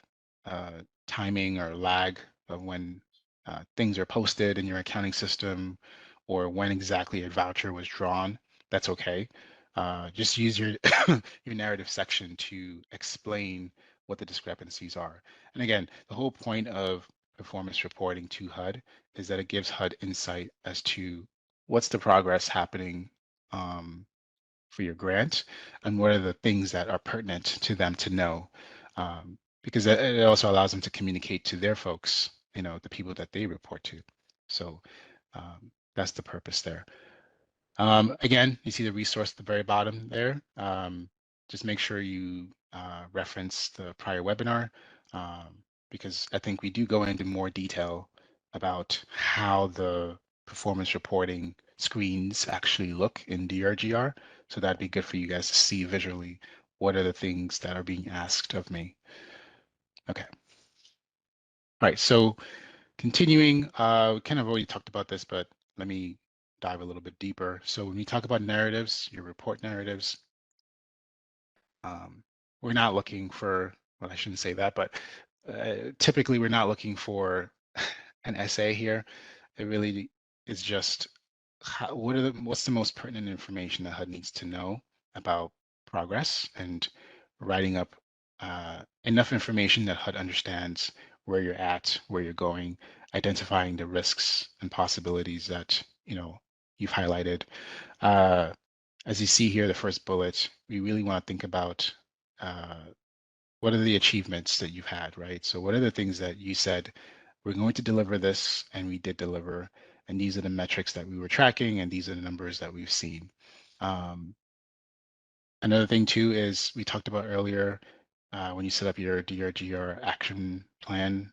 timing or lag of when things are posted in your accounting system or when exactly a voucher was drawn, that's okay. Just use your your narrative section to explain what the discrepancies are. And again, the whole point of performance reporting to HUD is that it gives HUD insight as to what's the progress happening for your grant and what are the things that are pertinent to them to know. Because it also allows them to communicate to their folks, you know, the people that they report to. So that's the purpose there. Again, you see the resource at the very bottom there. Just make sure you reference the prior webinar because I think we do go into more detail about how the performance reporting screens actually look in DRGR. So that'd be good for you guys to see visually what are the things that are being asked of me. Okay. All right, so continuing, we kind of already talked about this, but let me dive a little bit deeper. So when we talk about narratives, your report narratives, we're not looking for, well, I shouldn't say that, but typically we're not looking for an essay here. It really is just what's the most pertinent information that HUD needs to know about progress and writing up enough information that HUD understands where you're at, where you're going, identifying the risks and possibilities that you've highlighted. As you see here, the first bullet, we really want to think about what are the achievements that you've had, right? So what are the things that you said, we're going to deliver this, and we did deliver, and these are the metrics that we were tracking, and these are the numbers that we've seen. Another thing too is we talked about earlier, when you set up your DRGR action plan,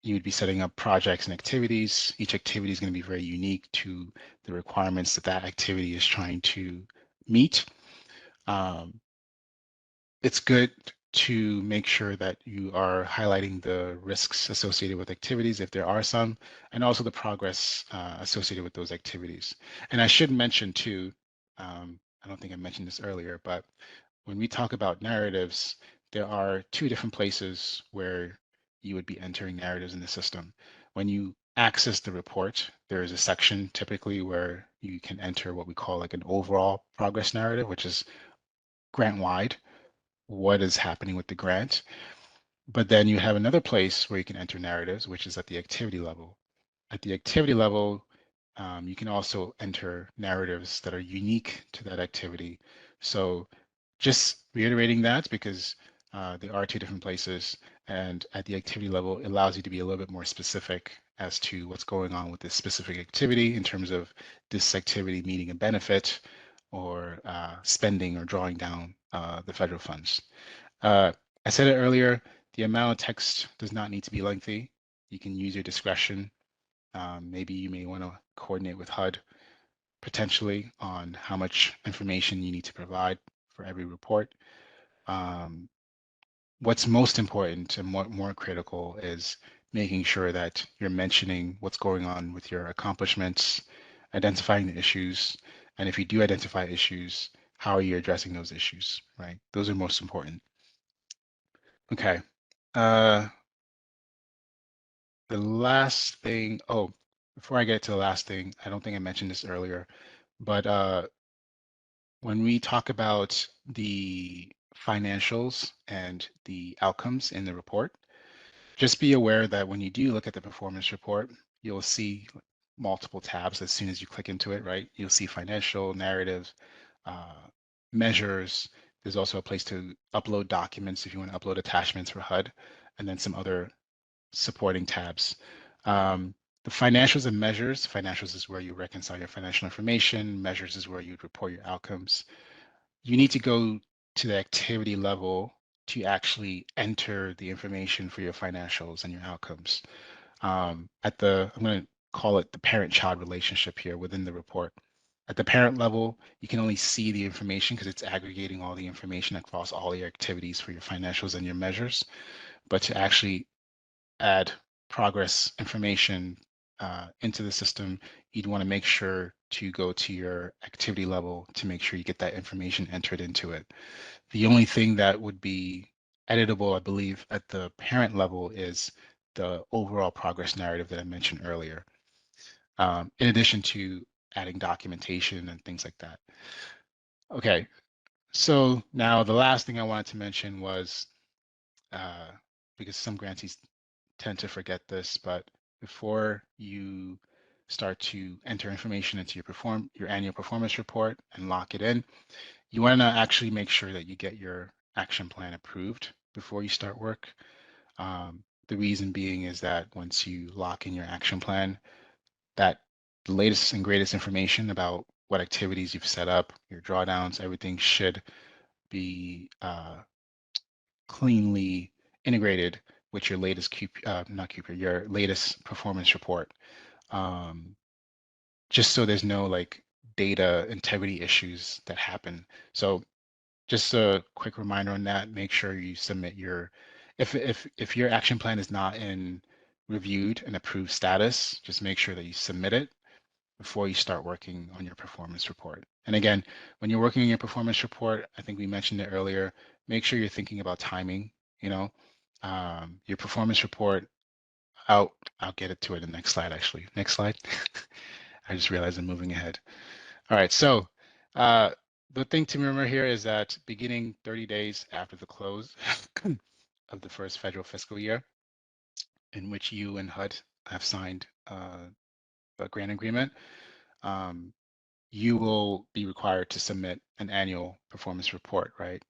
you would be setting up projects and activities. Each activity is going to be very unique to the requirements that that activity is trying to meet. It's good to make sure that you are highlighting the risks associated with activities, if there are some, and also the progress associated with those activities. And I should mention too, I don't think I mentioned this earlier, but when we talk about narratives, there are two different places where you would be entering narratives in the system. When you access the report, there is a section typically where you can enter what we call like an overall progress narrative, which is grant-wide, what is happening with the grant. But then you have another place where you can enter narratives, which is at the activity level. At the activity level, you can also enter narratives that are unique to that activity. So just reiterating that, because there are two different places, and at the activity level, it allows you to be a little bit more specific as to what's going on with this specific activity in terms of this activity meeting a benefit or spending or drawing down the federal funds. I said it earlier, the amount of text does not need to be lengthy. You can use your discretion. Maybe you may want to coordinate with HUD potentially on how much information you need to provide for every report. What's most important and more critical is making sure that you're mentioning what's going on with your accomplishments, identifying the issues, and if you do identify issues, how are you addressing those issues, right? Those are most important. Okay. The last thing, oh, before I get to the last thing, I don't think I mentioned this earlier, but when we talk about the financials and the outcomes in the report, just be aware that when you do look at the performance report, you'll see multiple tabs as soon as you click into it, right? You'll see financial, narrative, measures. There's also a place to upload documents if you want to upload attachments for HUD, and then some other supporting tabs. The financials and measures, financials is where you reconcile your financial information, measures is where you'd report your outcomes. You need to go to the activity level to actually enter the information for your financials and your outcomes. I'm going to call it the parent-child relationship here within the report. At the parent level, you can only see the information because it's aggregating all the information across all your activities for your financials and your measures. But to actually add progress information into the system, you'd want to make sure to go to your activity level to make sure you get that information entered into it. The only thing that would be editable, I believe, at the parent level is the overall progress narrative that I mentioned earlier, in addition to adding documentation and things like that. Okay, so now the last thing I wanted to mention was, because some grantees tend to forget this, but before you start to enter information into your annual performance report and lock it in, you want to actually make sure that you get your action plan approved before you start work. The reason being is that once you lock in your action plan, that the latest and greatest information about what activities you've set up, your drawdowns, everything should be cleanly integrated with your latest your latest performance report. Just so there's no like data integrity issues that happen. So just a quick reminder on that, make sure you submit your, if your action plan is not in reviewed and approved status, just make sure that you submit it before you start working on your performance report. And again, when you're working on your performance report, I think we mentioned it earlier, make sure you're thinking about timing, you know, your performance report, I'll get it to it in the next slide, actually. Next slide. I just realized I'm moving ahead. All right, so the thing to remember here is that beginning 30 days after the close of the first federal fiscal year, in which you and HUD have signed a grant agreement, you will be required to submit an annual performance report, right?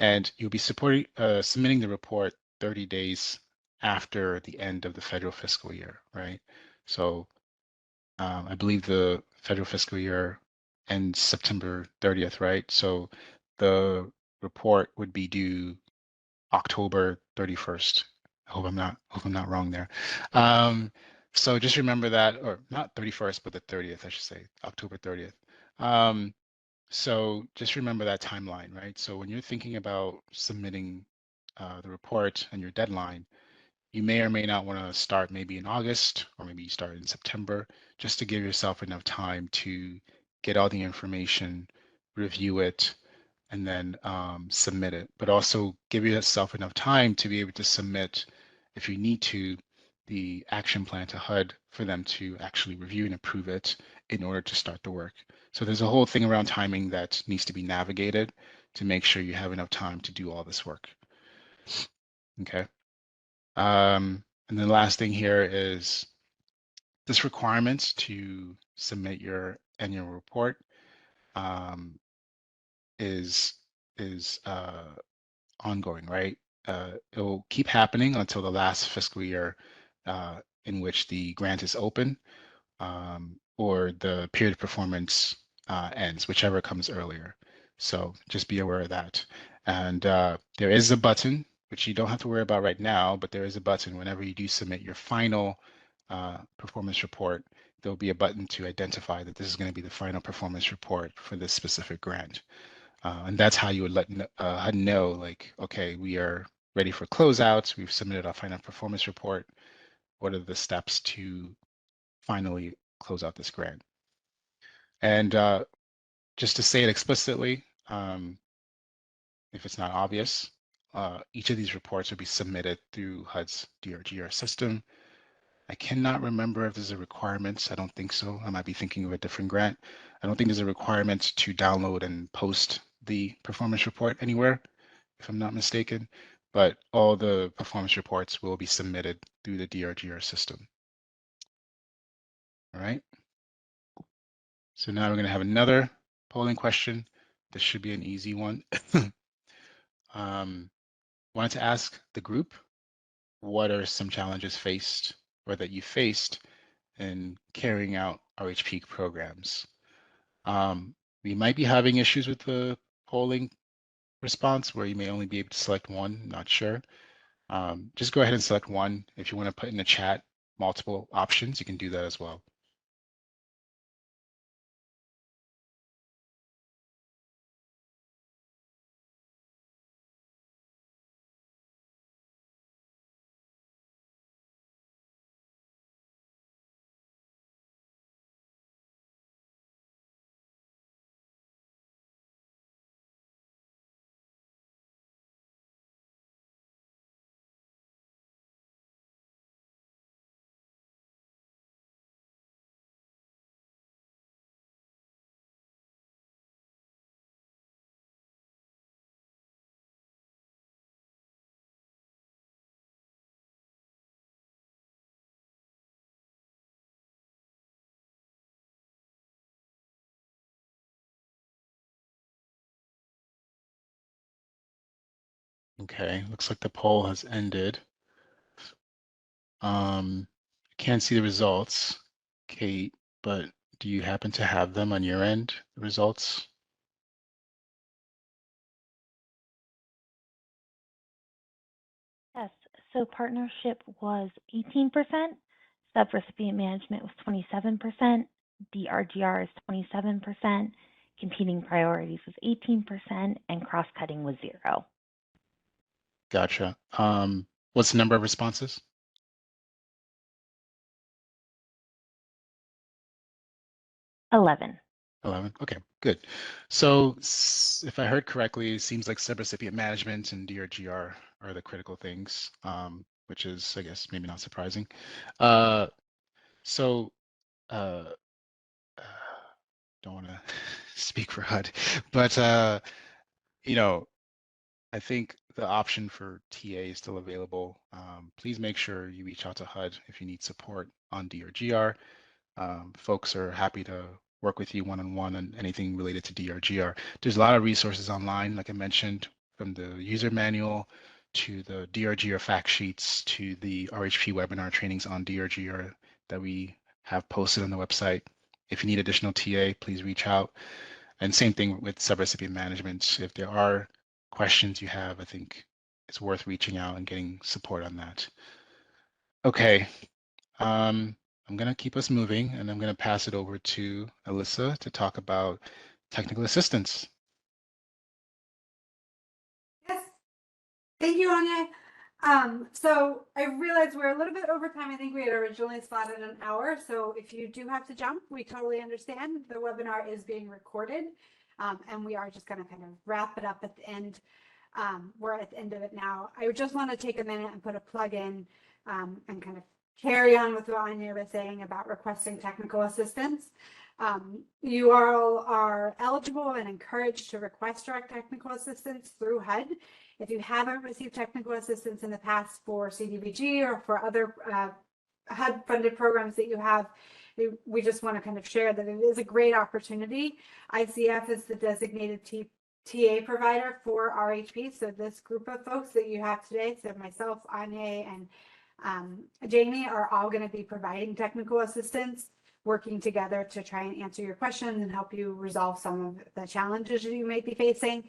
And you'll be submitting the report 30 days after the end of the federal fiscal year, right? So I believe the federal fiscal year ends September 30th, right? So the report would be due October 31st. I hope I'm not wrong there. So just remember that, or not 31st, but the 30th, I should say, October 30th. So just remember that timeline, right? So when you're thinking about submitting the report and your deadline, you may or may not want to start maybe in August, or maybe you start in September, just to give yourself enough time to get all the information, review it, and then submit it. But also give yourself enough time to be able to submit, if you need to, the action plan to HUD for them to actually review and approve it in order to start the work. So there's a whole thing around timing that needs to be navigated to make sure you have enough time to do all this work. Okay. And then the last thing here is this requirement to submit your annual report um, is ongoing, right? It will keep happening until the last fiscal year in which the grant is open, or the period of performance ends, whichever comes earlier. So just be aware of that. And there is a button, which you don't have to worry about right now, but there is a button whenever you do submit your final performance report, there'll be a button to identify that this is going to be the final performance report for this specific grant. And that's how you would let HUD know, like, okay, we are ready for closeouts. We've submitted our final performance report. What are the steps to finally close out this grant? And just to say it explicitly, if it's not obvious, each of these reports will be submitted through HUD's DRGR system. I cannot remember if there's a requirement. I don't think so. I might be thinking of a different grant. I don't think there's a requirement to download and post the performance report anywhere, if I'm not mistaken, but all the performance reports will be submitted through the DRGR system. All right. So now we're going to have another polling question. This should be an easy one. Wanted to ask the group, what are some challenges faced or that you faced in carrying out RHP programs? We might be having issues with the polling response where you may only be able to select one, not sure. Just go ahead and select one. If you want to put in the chat multiple options, you can do that as well. Okay, looks like the poll has ended. Can't see the results, Kate, but do you happen to have them on your end, the results? Yes, so partnership was 18%, subrecipient management was 27%, DRGR is 27%, competing priorities was 18%, and cross-cutting was 0. Gotcha. What's the number of responses? 11. 11. Okay, good. So if I heard correctly, it seems like subrecipient management and DRGR are the critical things, which is, I guess, maybe not surprising. So uh, don't want to speak for HUD, but you know, I think the option for TA is still available. Please make sure you reach out to HUD if you need support on DRGR. Folks are happy to work with you one-on-one on anything related to DRGR. There's a lot of resources online, like I mentioned, from the user manual to the DRGR fact sheets to the RHP webinar trainings on DRGR that we have posted on the website. If you need additional TA, please reach out. And same thing with subrecipient management. If there are questions you have, I think it's worth reaching out and getting support on that. Okay, I'm going to keep us moving, and I'm going to pass it over to Alyssa to talk about technical assistance. Yes. Thank you, Anya. So I realized we're a little bit over time. I think we had originally slotted an hour. So if you do have to jump, we totally understand. The webinar is being recorded, and we are just going to kind of wrap it up at the end. We're at the end of it now. I just want to take a minute and put a plug in and kind of carry on with what Anya was saying about requesting technical assistance. You all are eligible and encouraged to request direct technical assistance through HUD. If you haven't received technical assistance in the past for CDBG or for other HUD funded programs that you have, we just want to kind of share that it is a great opportunity. ICF is the designated TA provider for RHP. So this group of folks that you have today, so myself, Anya, and Jamie are all going to be providing technical assistance, working together to try and answer your questions and help you resolve some of the challenges that you may be facing.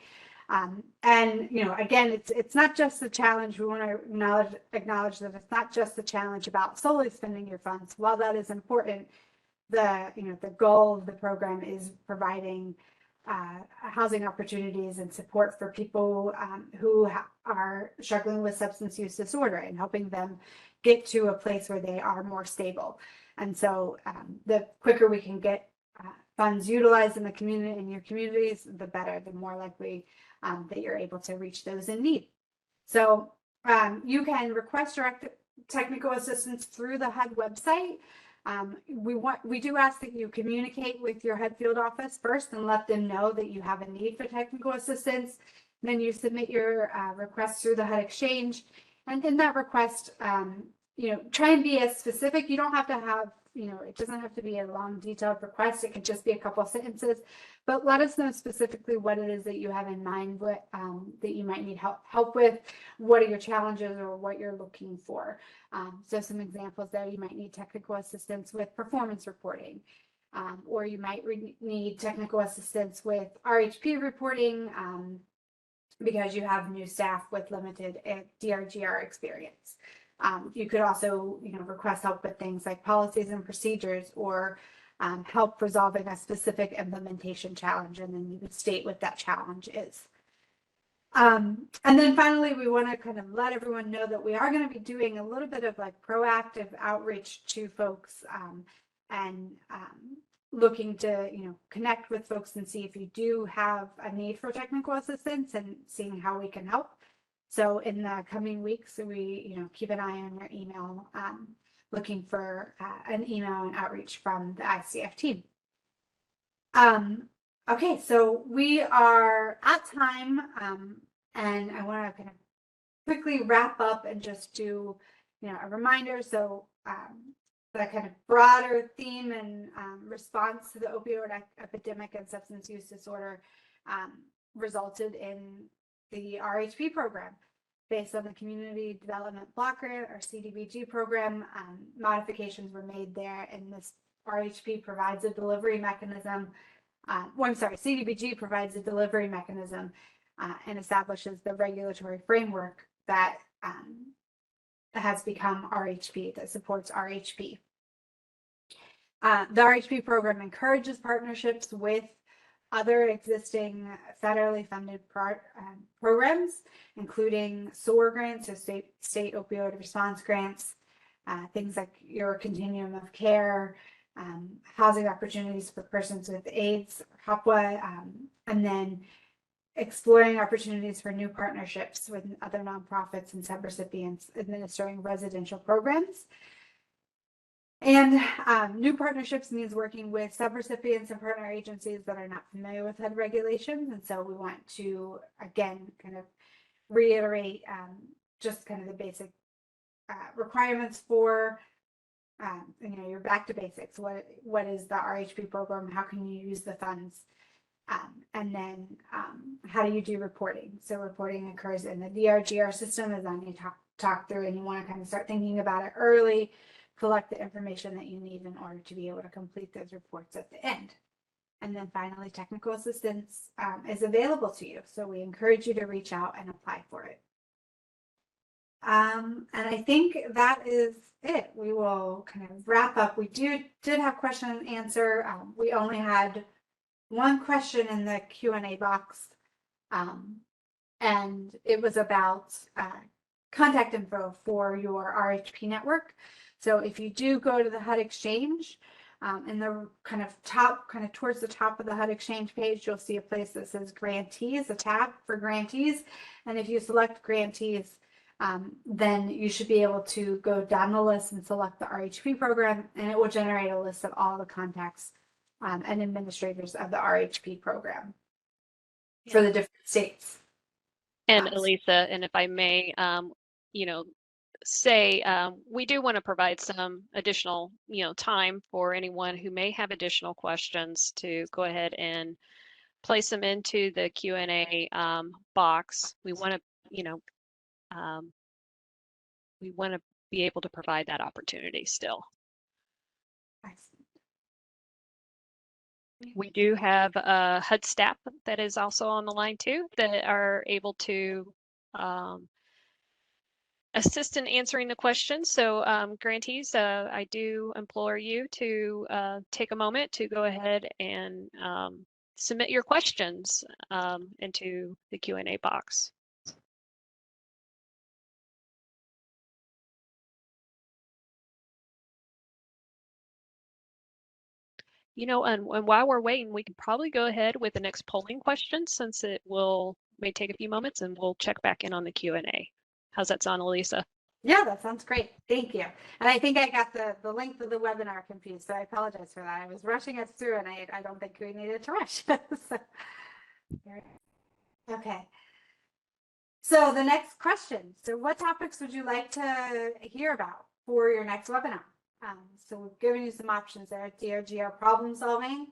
And you know, again, it's not just the challenge. We want to acknowledge that it's not just the challenge about solely spending your funds. While that is important, the goal of the program is providing housing opportunities and support for people who are struggling with substance use disorder and helping them get to a place where they are more stable. And so the quicker we can get funds utilized in the community, in your communities, the better, the more likely that you're able to reach those in need. So you can request direct technical assistance through the HUD website. We do ask that you communicate with your HUD field office first and let them know that you have a need for technical assistance. Then you submit your request through the HUD exchange, and in that request, try and be as specific. You don't have to have, it doesn't have to be a long, detailed request. It could just be a couple of sentences, but let us know specifically what it is that you have in mind, what that you might need help with, what are your challenges or what you're looking for. So some examples there: you might need technical assistance with performance reporting, or you might need technical assistance with RHP reporting because you have new staff with limited DRGR experience. You could also, request help with things like policies and procedures, or help resolving a specific implementation challenge, and then you would state what that challenge is. And then finally, we want to kind of let everyone know that we are going to be doing a little bit of like proactive outreach to folks and looking to, connect with folks and see if you do have a need for technical assistance and seeing how we can help. So in the coming weeks, we, keep an eye on your email, looking for an email and outreach from the ICF team. Okay, so we are at time, and I want to kind of quickly wrap up and just do, a reminder. So the kind of broader theme and response to the opioid epidemic and substance use disorder resulted in the RHP program. Based on the Community Development Block Grant, or CDBG program, modifications were made there, and this RHP provides a delivery mechanism. CDBG provides a delivery mechanism and establishes the regulatory framework that has become RHP, that supports RHP. The RHP program encourages partnerships with other existing federally funded programs, including SOAR grants, so state opioid response grants, things like your continuum of care, housing opportunities for persons with AIDS, HOPWA, and then exploring opportunities for new partnerships with other nonprofits and subrecipients administering residential programs. And new partnerships means working with subrecipients and partner agencies that are not familiar with HUD regulations. And so we want to, again, kind of reiterate just kind of the basic requirements for, you're back to basics. What is the RHP program? How can you use the funds? And then how do you do reporting? So reporting occurs in the DRGR system, as Anya talked through, and you want to kind of start thinking about it early, collect the information that you need in order to be able to complete those reports at the end. And then finally, technical assistance is available to you. So we encourage you to reach out and apply for it. And I think that is it. We will kind of wrap up. We did have question and answer. We only had one question in the Q&A box, and it was about contact info for your RHP network. So if you do go to the HUD Exchange, in the kind of towards the top of the HUD Exchange page, you'll see a place that says Grantees, a tab for grantees. And if you select grantees, then you should be able to go down the list and select the RHP program, and it will generate a list of all the contacts and administrators of the RHP program for the different states. And Elisa, and if I may, you know, say we do want to provide some additional, time for anyone who may have additional questions to go ahead and place them into the Q&A box. We want to, we want to be able to provide that opportunity still. We do have HUD staff that is also on the line too, that are able to assist in answering the questions. So grantees, I do implore you to take a moment to go ahead and submit your questions into the Q&A box. And while we're waiting, we can probably go ahead with the next polling question, since it may take a few moments, and we'll check back in on the Q&A. How's that sound, Elisa? Yeah, that sounds great. Thank you. And I think I got the length of the webinar confused, so I apologize for that. I was rushing us through, and I don't think we needed to rush. So, okay. So the next question. So what topics would you like to hear about for your next webinar? So we've given you some options there: DRGR problem solving,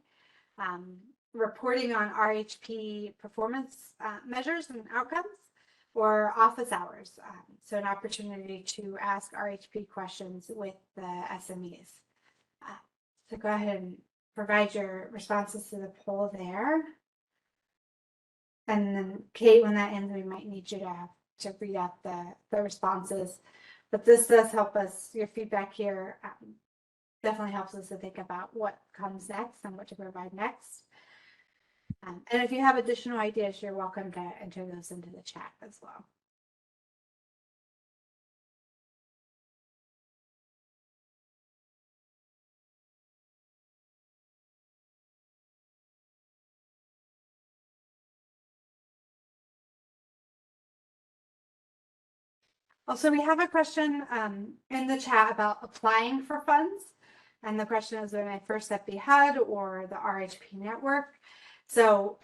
reporting on RHP performance measures and outcomes, or office hours. So an opportunity to ask RHP questions with the SMEs. So go ahead and provide your responses to the poll there. And then Kate, when that ends, we might need you to read out the responses. But this does help us, your feedback here definitely helps us to think about what comes next and what to provide next. And if you have additional ideas, you're welcome to enter those into the chat as well. Also, we have a question in the chat about applying for funds. And the question is, would my first step be HUD or the RHP network? So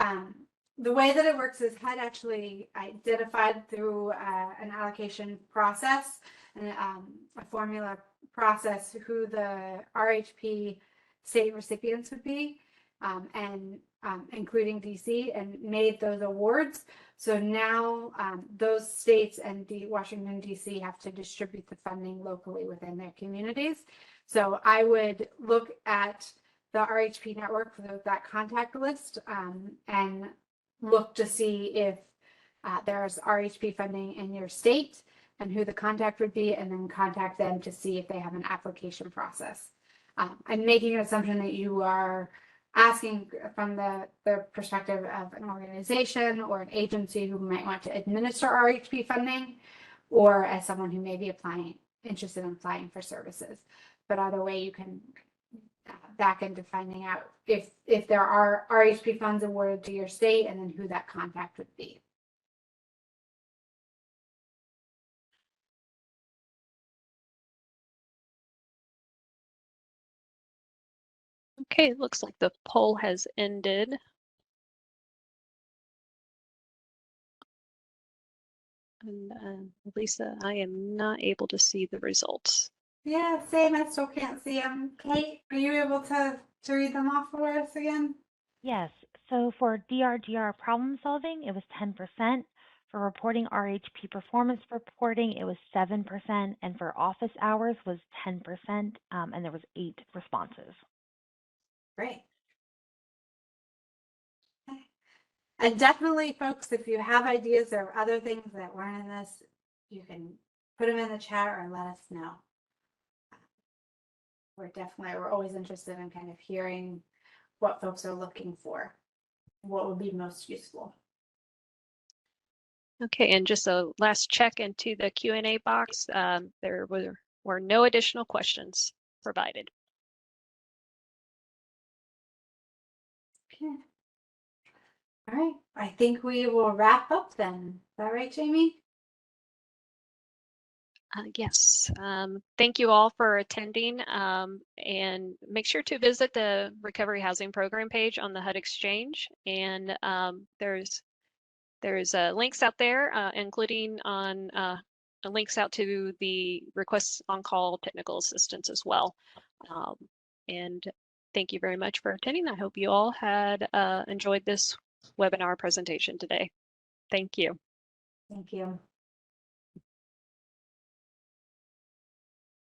the way that it works is HUD actually identified through an allocation process and a formula process who the RHP state recipients would be, and including DC, and made those awards. So now those states and Washington, D.C. have to distribute the funding locally within their communities. So I would look at the RHP network for that contact list and look to see if there's RHP funding in your state and who the contact would be, and then contact them to see if they have an application process. I'm making an assumption that you are asking from the perspective of an organization or an agency who might want to administer RHP funding, or as someone who may be interested in applying for services. But either way, you can back into finding out if there are RHP funds awarded to your state, and then who that contact would be. Okay, it looks like the poll has ended. And Lisa, I am not able to see the results. Yeah, same. I still can't see them. Kate, are you able to read them off for us again? Yes. So for DRGR problem solving, it was 10%. For reporting RHP performance reporting, it was 7%. And for office hours was 10%. And there was 8 responses. Great. Okay. And definitely, folks, if you have ideas or other things that weren't in this, you can put them in the chat or let us know. We're always interested in kind of hearing what folks are looking for, what would be most useful. Okay, and just a last check into the Q&A box. There were no additional questions provided. Okay. All right. I think we will wrap up then. Is that right, Jamie? Yes, thank you all for attending, and make sure to visit the Recovery Housing Program page on the HUD Exchange. And there's links out there, including on links out to the requests on call technical assistance as well. And thank you very much for attending. I hope you all had enjoyed this webinar presentation today. Thank you. Thank you.